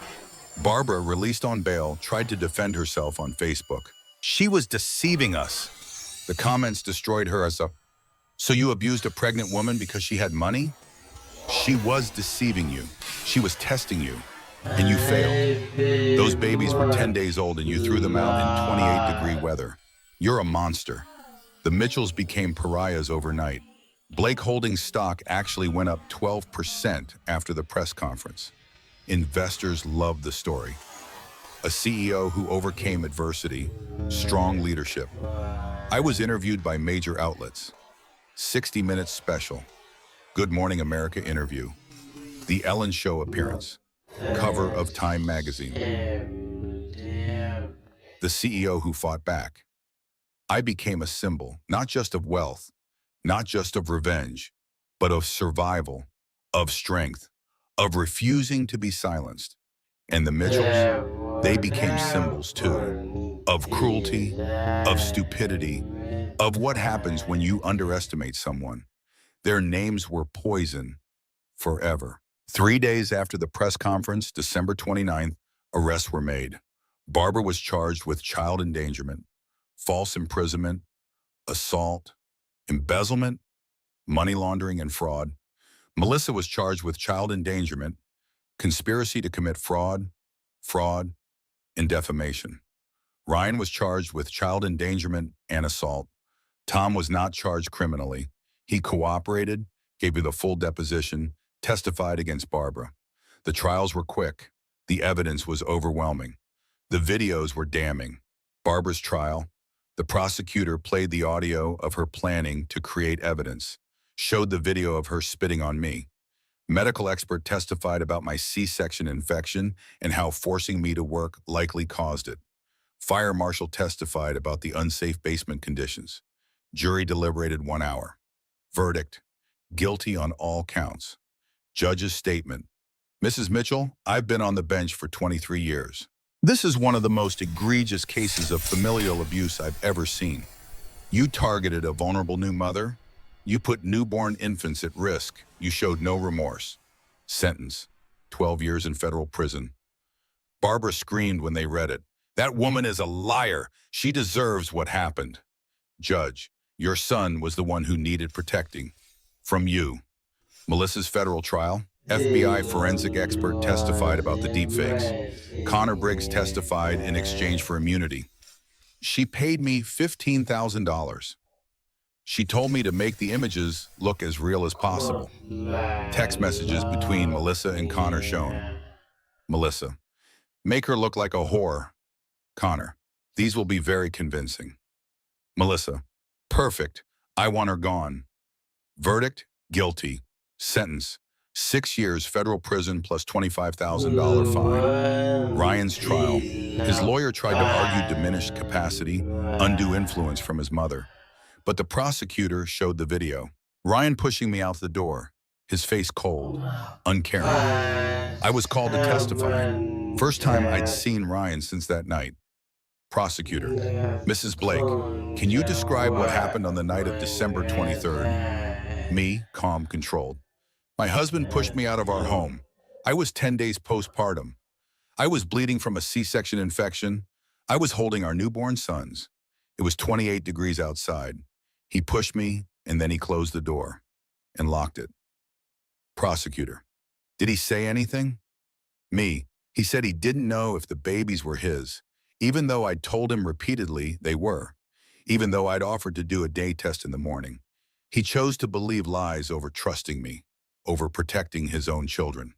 Barbara, released on bail, tried to defend herself on Facebook. She was deceiving us. The comments destroyed her as a, so you abused a pregnant woman because she had money? She was deceiving you. She was testing you. And you failed. Those babies were 10 days old and you threw them out in 28-degree weather. You're a monster. The Mitchells became pariahs overnight. Blake Holdings stock actually went up 12% after the press conference. Investors loved the story. A CEO who overcame adversity, strong leadership. I was interviewed by major outlets. 60 Minutes special. Good Morning America interview. The Ellen Show appearance. Cover of Time magazine. The CEO who fought back. I became a symbol, not just of wealth, not just of revenge, but of survival, of strength, of refusing to be silenced. And the Mitchells, they became symbols too, of cruelty, of stupidity, of what happens when you underestimate someone. Their names were poison forever. 3 days after the press conference, December 29th, arrests were made. Barbara was charged with child endangerment, false imprisonment, assault, embezzlement, money laundering, and fraud. Melissa was charged with child endangerment, conspiracy to commit fraud, and defamation. Ryan was charged with child endangerment and assault. Tom was not charged criminally. He cooperated, gave you the full deposition, testified against Barbara. The trials were quick. The evidence was overwhelming. The videos were damning. Barbara's trial. The prosecutor played the audio of her planning to create evidence, showed the video of her spitting on me. Medical expert testified about my C-section infection and how forcing me to work likely caused it. Fire marshal testified about the unsafe basement conditions. Jury deliberated 1 hour. Verdict: guilty on all counts. Judge's statement: Mrs. Mitchell, I've been on the bench for 23 years. This is one of the most egregious cases of familial abuse I've ever seen. You targeted a vulnerable new mother. You put newborn infants at risk. You showed no remorse. Sentence: 12 years in federal prison. Barbara screamed when they read it. That woman is a liar. She deserves what happened. Judge: your son was the one who needed protecting. From you. Melissa's federal trial. FBI forensic expert testified about the deepfakes. Connor Briggs testified in exchange for immunity. She paid me $15,000. She told me to make the images look as real as possible. Text messages between Melissa and Connor shown. Melissa, make her look like a whore. Connor, these will be very convincing. Melissa, perfect. I want her gone. Verdict, guilty. Sentence, 6 years federal prison plus $25,000 fine. Ryan's trial. His lawyer tried to argue diminished capacity, undue influence from his mother. But the prosecutor showed the video. Ryan pushing me out the door, his face cold, uncaring. I was called to testify. First time I'd seen Ryan since that night. Prosecutor, Mrs. Blake, can you describe what happened on the night of December 23rd? Me, calm, controlled. My husband pushed me out of our home. I was 10 days postpartum. I was bleeding from a C-section infection. I was holding our newborn sons. It was 28 degrees outside. He pushed me, and then he closed the door and locked it. Prosecutor, did he say anything? Me, he said he didn't know if the babies were his, even though I'd told him repeatedly they were, even though I'd offered to do a day test in the morning. He chose to believe lies over trusting me, over protecting his own children.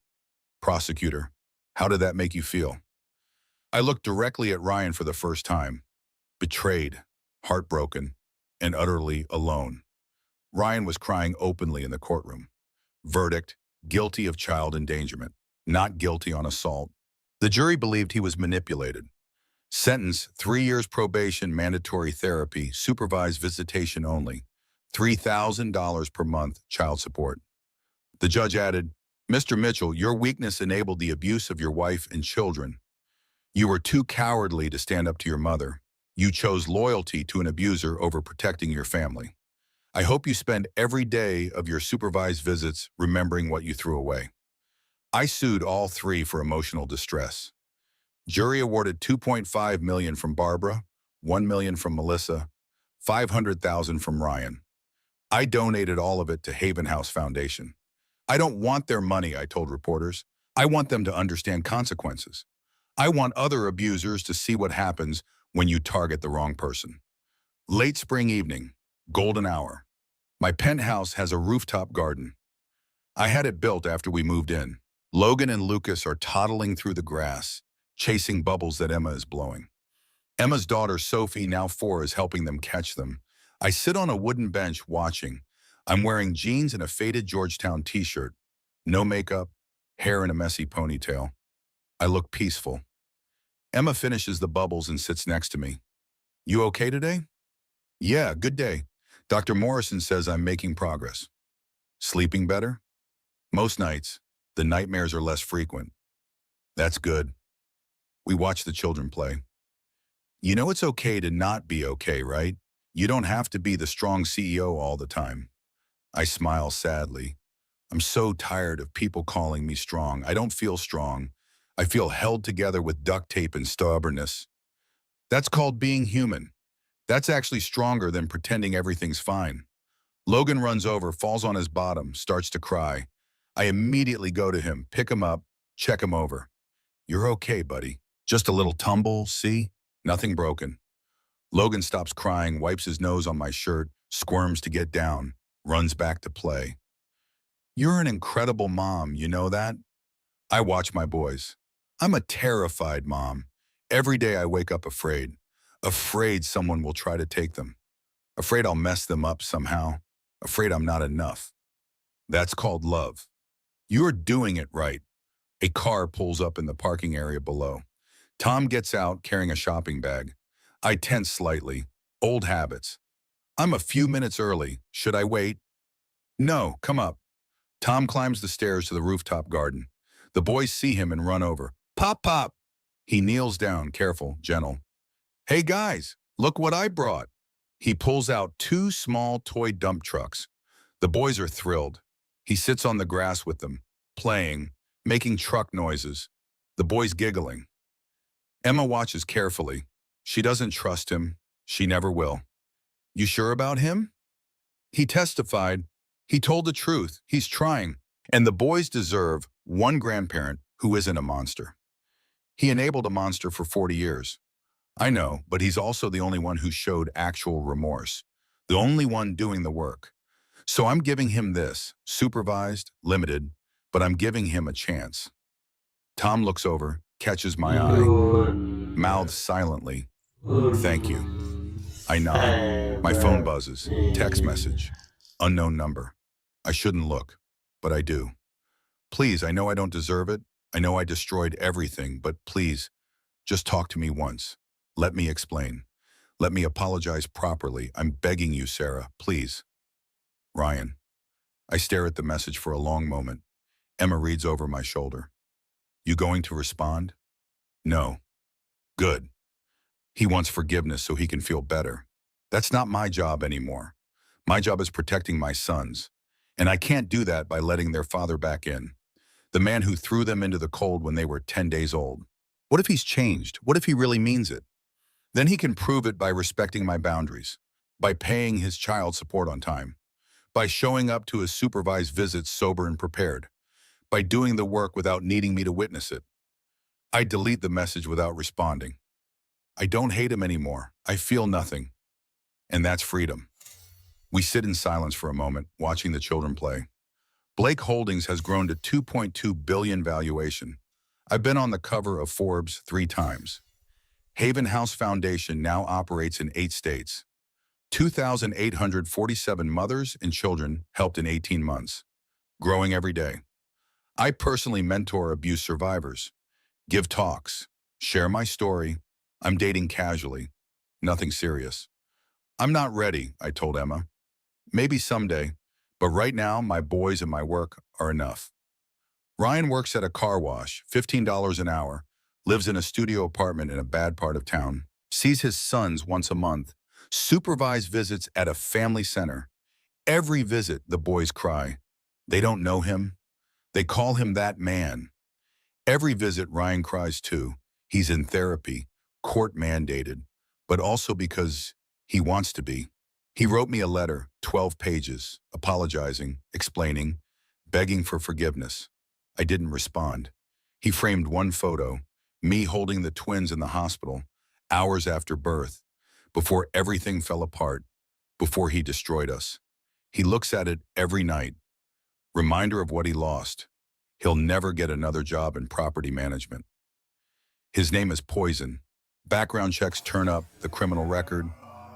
Prosecutor, how did that make you feel? I looked directly at Ryan for the first time, betrayed, heartbroken, and utterly alone. Ryan was crying openly in the courtroom. Verdict, guilty of child endangerment, not guilty on assault. The jury believed he was manipulated. Sentence, 3 years probation, mandatory therapy, supervised visitation only, $3,000 per month child support. The judge added, Mr. Mitchell, your weakness enabled the abuse of your wife and children. You were too cowardly to stand up to your mother. You chose loyalty to an abuser over protecting your family. I hope you spend every day of your supervised visits remembering what you threw away. I sued all three for emotional distress. Jury awarded $2.5 million from Barbara, $1 million from Melissa, $500,000 from Ryan. I donated all of it to Haven House Foundation. I don't want their money, I told reporters. I want them to understand consequences. I want other abusers to see what happens when you target the wrong person. Late spring evening, golden hour. My penthouse has a rooftop garden. I had it built after we moved in. Logan and Lucas are toddling through the grass, chasing bubbles that Emma is blowing. Emma's daughter, Sophie, now 4, is helping them catch them. I sit on a wooden bench watching. I'm wearing jeans and a faded Georgetown t-shirt. No makeup, hair in a messy ponytail. I look peaceful. Emma finishes the bubbles and sits next to me. You okay today? Yeah, good day. Dr. Morrison says I'm making progress. Sleeping better? Most nights, the nightmares are less frequent. That's good. We watch the children play. You know it's okay to not be okay, right? You don't have to be the strong CEO all the time. I smile sadly. I'm so tired of people calling me strong. I don't feel strong. I feel held together with duct tape and stubbornness. That's called being human. That's actually stronger than pretending everything's fine. Logan runs over, falls on his bottom, starts to cry. I immediately go to him, pick him up, check him over. You're okay, buddy. Just a little tumble, see? Nothing broken. Logan stops crying, wipes his nose on my shirt, squirms to get down, runs back to play. You're an incredible mom, you know that? I watch my boys. I'm a terrified mom. Every day I wake up afraid. Afraid someone will try to take them. Afraid I'll mess them up somehow. Afraid I'm not enough. That's called love. You're doing it right. A car pulls up in the parking area below. Tom gets out carrying a shopping bag. I tense slightly. Old habits. I'm a few minutes early. Should I wait? No, come up. Tom climbs the stairs to the rooftop garden. The boys see him and run over. Pop, pop. He kneels down, careful, gentle. Hey guys, look what I brought. He pulls out 2 small toy dump trucks. The boys are thrilled. He sits on the grass with them, playing, making truck noises. The boys giggling. Emma watches carefully. She doesn't trust him. She never will. You sure about him? He testified. He told the truth. He's trying. And the boys deserve one grandparent who isn't a monster. He enabled a monster for 40 years. I know, but he's also the only one who showed actual remorse. the only one doing the work. So I'm giving him this, supervised, limited, but I'm giving him a chance. Tom looks over, catches my eye, mouths silently, "Thank you." I nod. My phone buzzes. Text message. Unknown number. I shouldn't look, but I do. "Please, I know I don't deserve it. I know I destroyed everything, but please, just talk to me once. Let me explain. Let me apologize properly. I'm begging you, Sarah, please." Ryan. I stare at the message for a long moment. Emma reads over my shoulder. "You going to respond?" "No." "Good. He wants forgiveness so he can feel better. That's not my job anymore. My job is protecting my sons. And I can't do that by letting their father back in. The man who threw them into the cold when they were 10 days old. What if he's changed? What if he really means it? Then he can prove it by respecting my boundaries, by paying his child support on time, by showing up to his supervised visits sober and prepared, by doing the work without needing me to witness it. I delete the message without responding. I don't hate him anymore. I feel nothing. And that's freedom. We sit in silence for a moment, watching the children play. Blake Holdings has grown to 2.2 billion valuation. I've been on the cover of Forbes 3 times. Haven House Foundation now operates in 8 states. 2,847 mothers and children helped in 18 months. Growing every day. I personally mentor abuse survivors, give talks, share my story. I'm dating casually. Nothing serious. "I'm not ready," I told Emma. "Maybe someday, but right now my boys and my work are enough." Ryan works at a car wash, $15 an hour, lives in a studio apartment in a bad part of town, sees his sons once a month, supervise visits at a family center. Every visit, the boys cry. They don't know him. They call him that man. Every visit, Ryan cries too. He's in therapy, court mandated, but also because he wants to be. He wrote me a letter, 12 pages, apologizing, explaining, begging for forgiveness. I didn't respond. He framed one photo, me holding the twins in the hospital, hours after birth, before everything fell apart, before he destroyed us. He looks at it every night. Reminder of what he lost. He'll never get another job in property management. His name is Poison. Background checks turn up, the criminal record,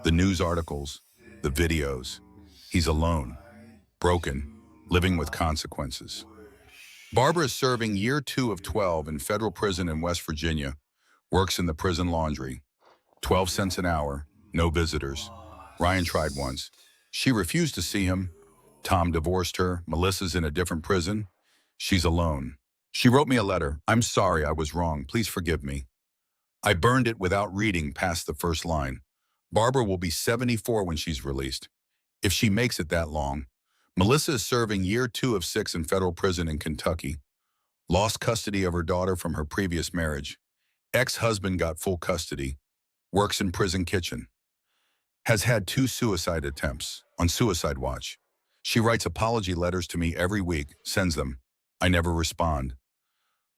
the news articles, the videos. He's alone, broken, living with consequences. Barbara is serving year 2 of 12 in federal prison in West Virginia, works in the prison laundry. 12 cents an hour, no visitors. Ryan tried once. She refused to see him. Tom divorced her. Melissa's in a different prison. She's alone. She wrote me a letter. "I'm sorry, I was wrong. Please forgive me." I burned it without reading past the first line. Barbara will be 74 when she's released, if she makes it that long. Melissa is serving year 2 of 6 in federal prison in Kentucky. Lost custody of her daughter from her previous marriage. Ex-husband got full custody. Works in prison kitchen. Has had 2 suicide attempts, on suicide watch. She writes apology letters to me every week, sends them. I never respond.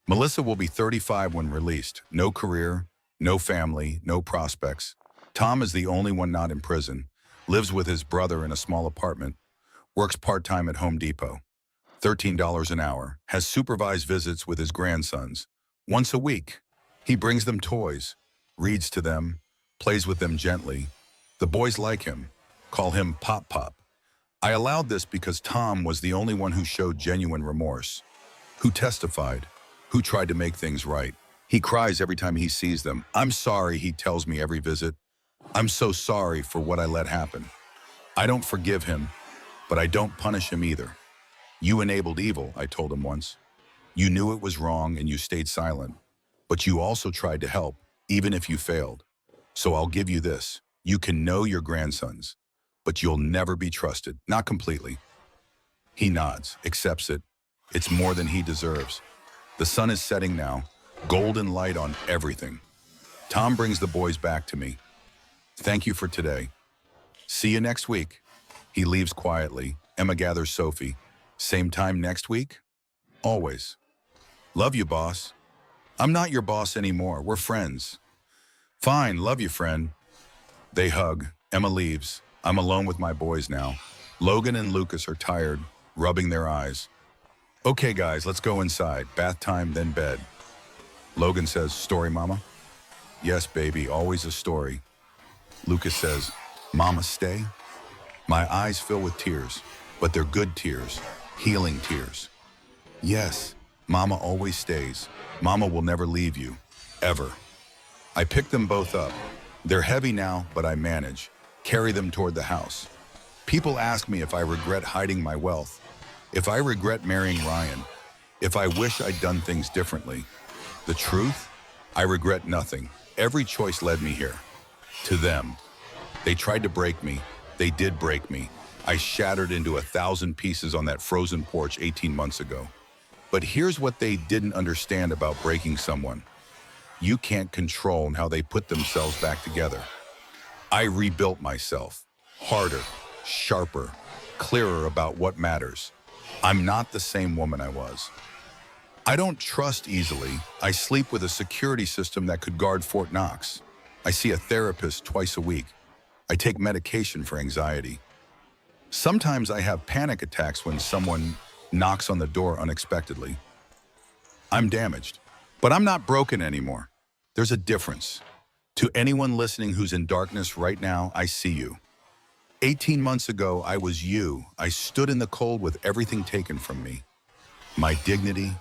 Melissa will be 35 when released. No career, no family, no prospects. Tom is the only one not in prison. Lives with his brother in a small apartment. Works part-time at Home Depot. $13 an hour. Has supervised visits with his grandsons. Once a week. He brings them toys, reads to them, plays with them gently. The boys like him, call him Pop Pop. I allowed this because Tom was the only one who showed genuine remorse, who testified, who tried to make things right. He cries every time he sees them. "I'm sorry," he tells me every visit. "I'm so sorry for what I let happen." I don't forgive him, but I don't punish him either. "You enabled evil," I told him once. "You knew it was wrong and you stayed silent, but you also tried to help, even if you failed. So I'll give you this. You can know your grandsons, but you'll never be trusted, not completely." He nods, accepts it. It's more than he deserves. The sun is setting now, golden light on everything. Tom brings the boys back to me. "Thank you for today. See you next week." He leaves quietly. Emma gathers Sophie. "Same time next week?" "Always." "Love you, boss." "I'm not your boss anymore. We're friends." "Fine, love you, friend." They hug. Emma leaves. I'm alone with my boys now. Logan and Lucas are tired, rubbing their eyes. Okay, guys, let's go inside. Bath time, then bed. Logan says, story, Mama? Yes, baby, always a story. Lucas says, Mama, stay? My eyes fill with tears, but they're good tears, healing tears. Yes, Mama always stays. Mama will never leave you, ever. I pick them both up. They're heavy now, but I manage. Carry them toward the house. People ask me if I regret hiding my wealth, if I regret marrying Ryan, if I wish I'd done things differently. The truth? I regret nothing. Every choice led me here. To them. They tried to break me. They did break me. I shattered into 1,000 pieces on that frozen porch 18 months ago. But here's what they didn't understand about breaking someone. You can't control how they put themselves back together. I rebuilt myself, harder, sharper, clearer about what matters. I'm not the same woman I was. I don't trust easily. I sleep with a security system that could guard Fort Knox. I see a therapist twice a week. I take medication for anxiety. Sometimes I have panic attacks when someone knocks on the door unexpectedly. I'm damaged, but I'm not broken anymore. There's a difference. To anyone listening who's in darkness right now, I see you. 18 months ago, I was you. I stood in the cold with everything taken from me. My dignity,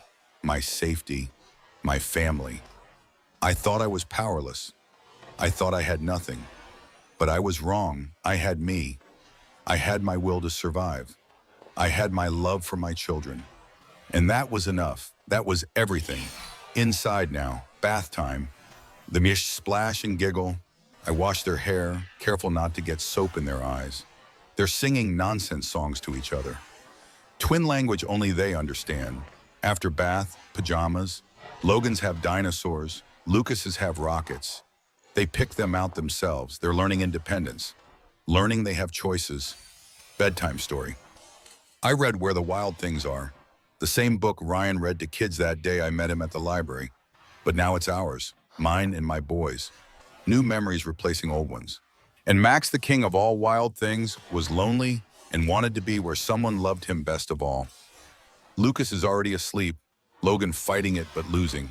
my safety, my family. I thought I was powerless. I thought I had nothing. But I was wrong. I had me. I had my will to survive. I had my love for my children. And that was enough. That was everything. Inside now, bath time. The mish splash and giggle. I wash their hair, careful not to get soap in their eyes. They're singing nonsense songs to each other. Twin language only they understand. After bath, pajamas. Logan's have dinosaurs. Lucas's have rockets. They pick them out themselves. They're learning independence. Learning they have choices. Bedtime story. I read Where the Wild Things Are. The same book Ryan read to kids that day I met him at the library. But now it's ours. Mine and my boys. New memories replacing old ones. And Max, the king of all wild things, was lonely and wanted to be where someone loved him best of all. Lucas is already asleep, Logan fighting it but losing.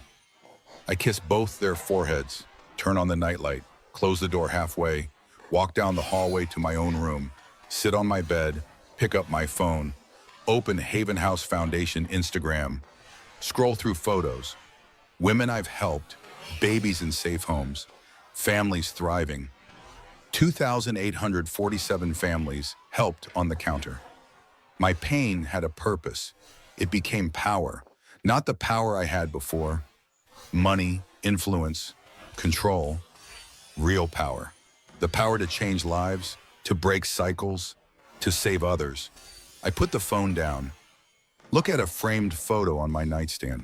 I kiss both their foreheads, turn on the nightlight, close the door halfway, walk down the hallway to my own room, sit on my bed, pick up my phone, open Haven House Foundation Instagram, scroll through photos. Women I've helped, babies in safe homes, families thriving. 2,847 families helped on the counter. My pain had a purpose. It became power, not the power I had before. Money, influence, control, real power. The power to change lives, to break cycles, to save others. I put the phone down. Look at a framed photo on my nightstand.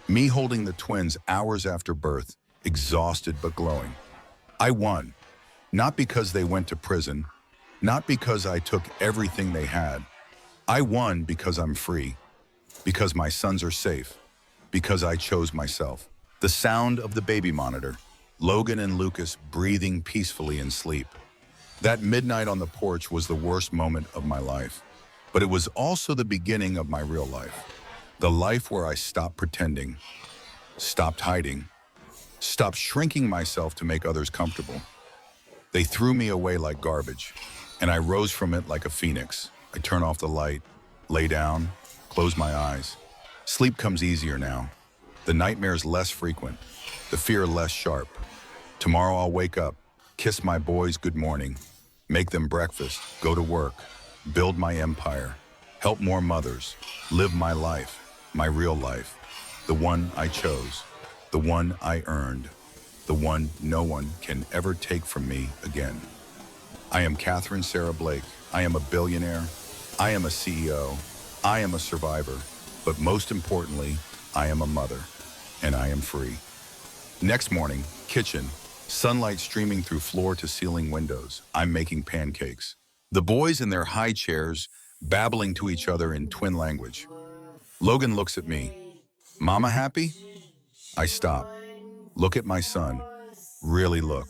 Me holding the twins hours after birth, exhausted but glowing. I won, not because they went to prison, not because I took everything they had. I won because I'm free, because my sons are safe, because I chose myself. The sound of the baby monitor, Logan and Lucas breathing peacefully in sleep. That midnight on the porch was the worst moment of my life, but it was also the beginning of my real life. The life where I stopped pretending, stopped hiding, stopped shrinking myself to make others comfortable. They threw me away like garbage, and I rose from it like a phoenix. I turn off the light, lay down, close my eyes. Sleep comes easier now. The nightmares less frequent, the fear less sharp. Tomorrow I'll wake up, kiss my boys good morning, make them breakfast, go to work, build my empire, help more mothers, live my life, my real life, the one I chose, the one I earned, the one no one can ever take from me again. I am Catherine Sarah Blake. I am a billionaire. I am a CEO. I am a survivor. But most importantly, I am a mother, and I am free. Next morning, kitchen, sunlight streaming through floor-to-ceiling windows. I'm making pancakes. The boys in their high chairs, babbling to each other in twin language. Logan looks at me. Mama happy? I stop. Look at my son. Really look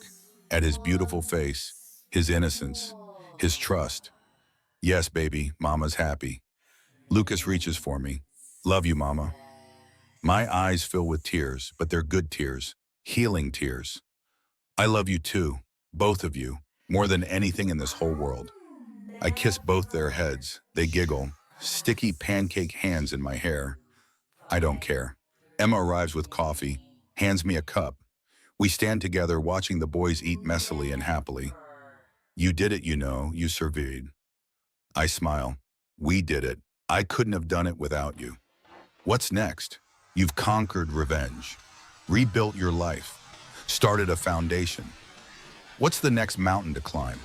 at his beautiful face, his innocence. His trust. Yes, baby, mama's happy. Lucas reaches for me. Love you, mama. My eyes fill with tears, but they're good tears, healing tears. I love you too, both of you, more than anything in this whole world. I kiss both their heads. They giggle. Sticky pancake hands in my hair. I don't care. Emma arrives with coffee, hands me a cup. We stand together watching the boys eat messily and happily. You did it, you know, you survived. I smile. We did it. I couldn't have done it without you. What's next? You've conquered revenge, rebuilt your life, started a foundation. What's the next mountain to climb?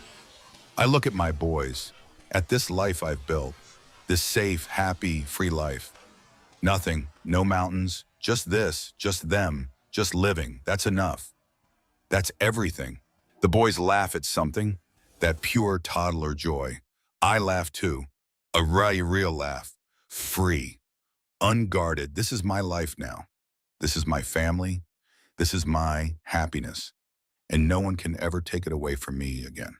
I look at my boys, at this life I've built, this safe, happy, free life. Nothing, no mountains, just this, just them, just living. That's enough. That's everything. The boys laugh at something, that pure toddler joy. I laugh too, a real laugh, free, unguarded. This is my life now. This is my family. This is my happiness. And no one can ever take it away from me again.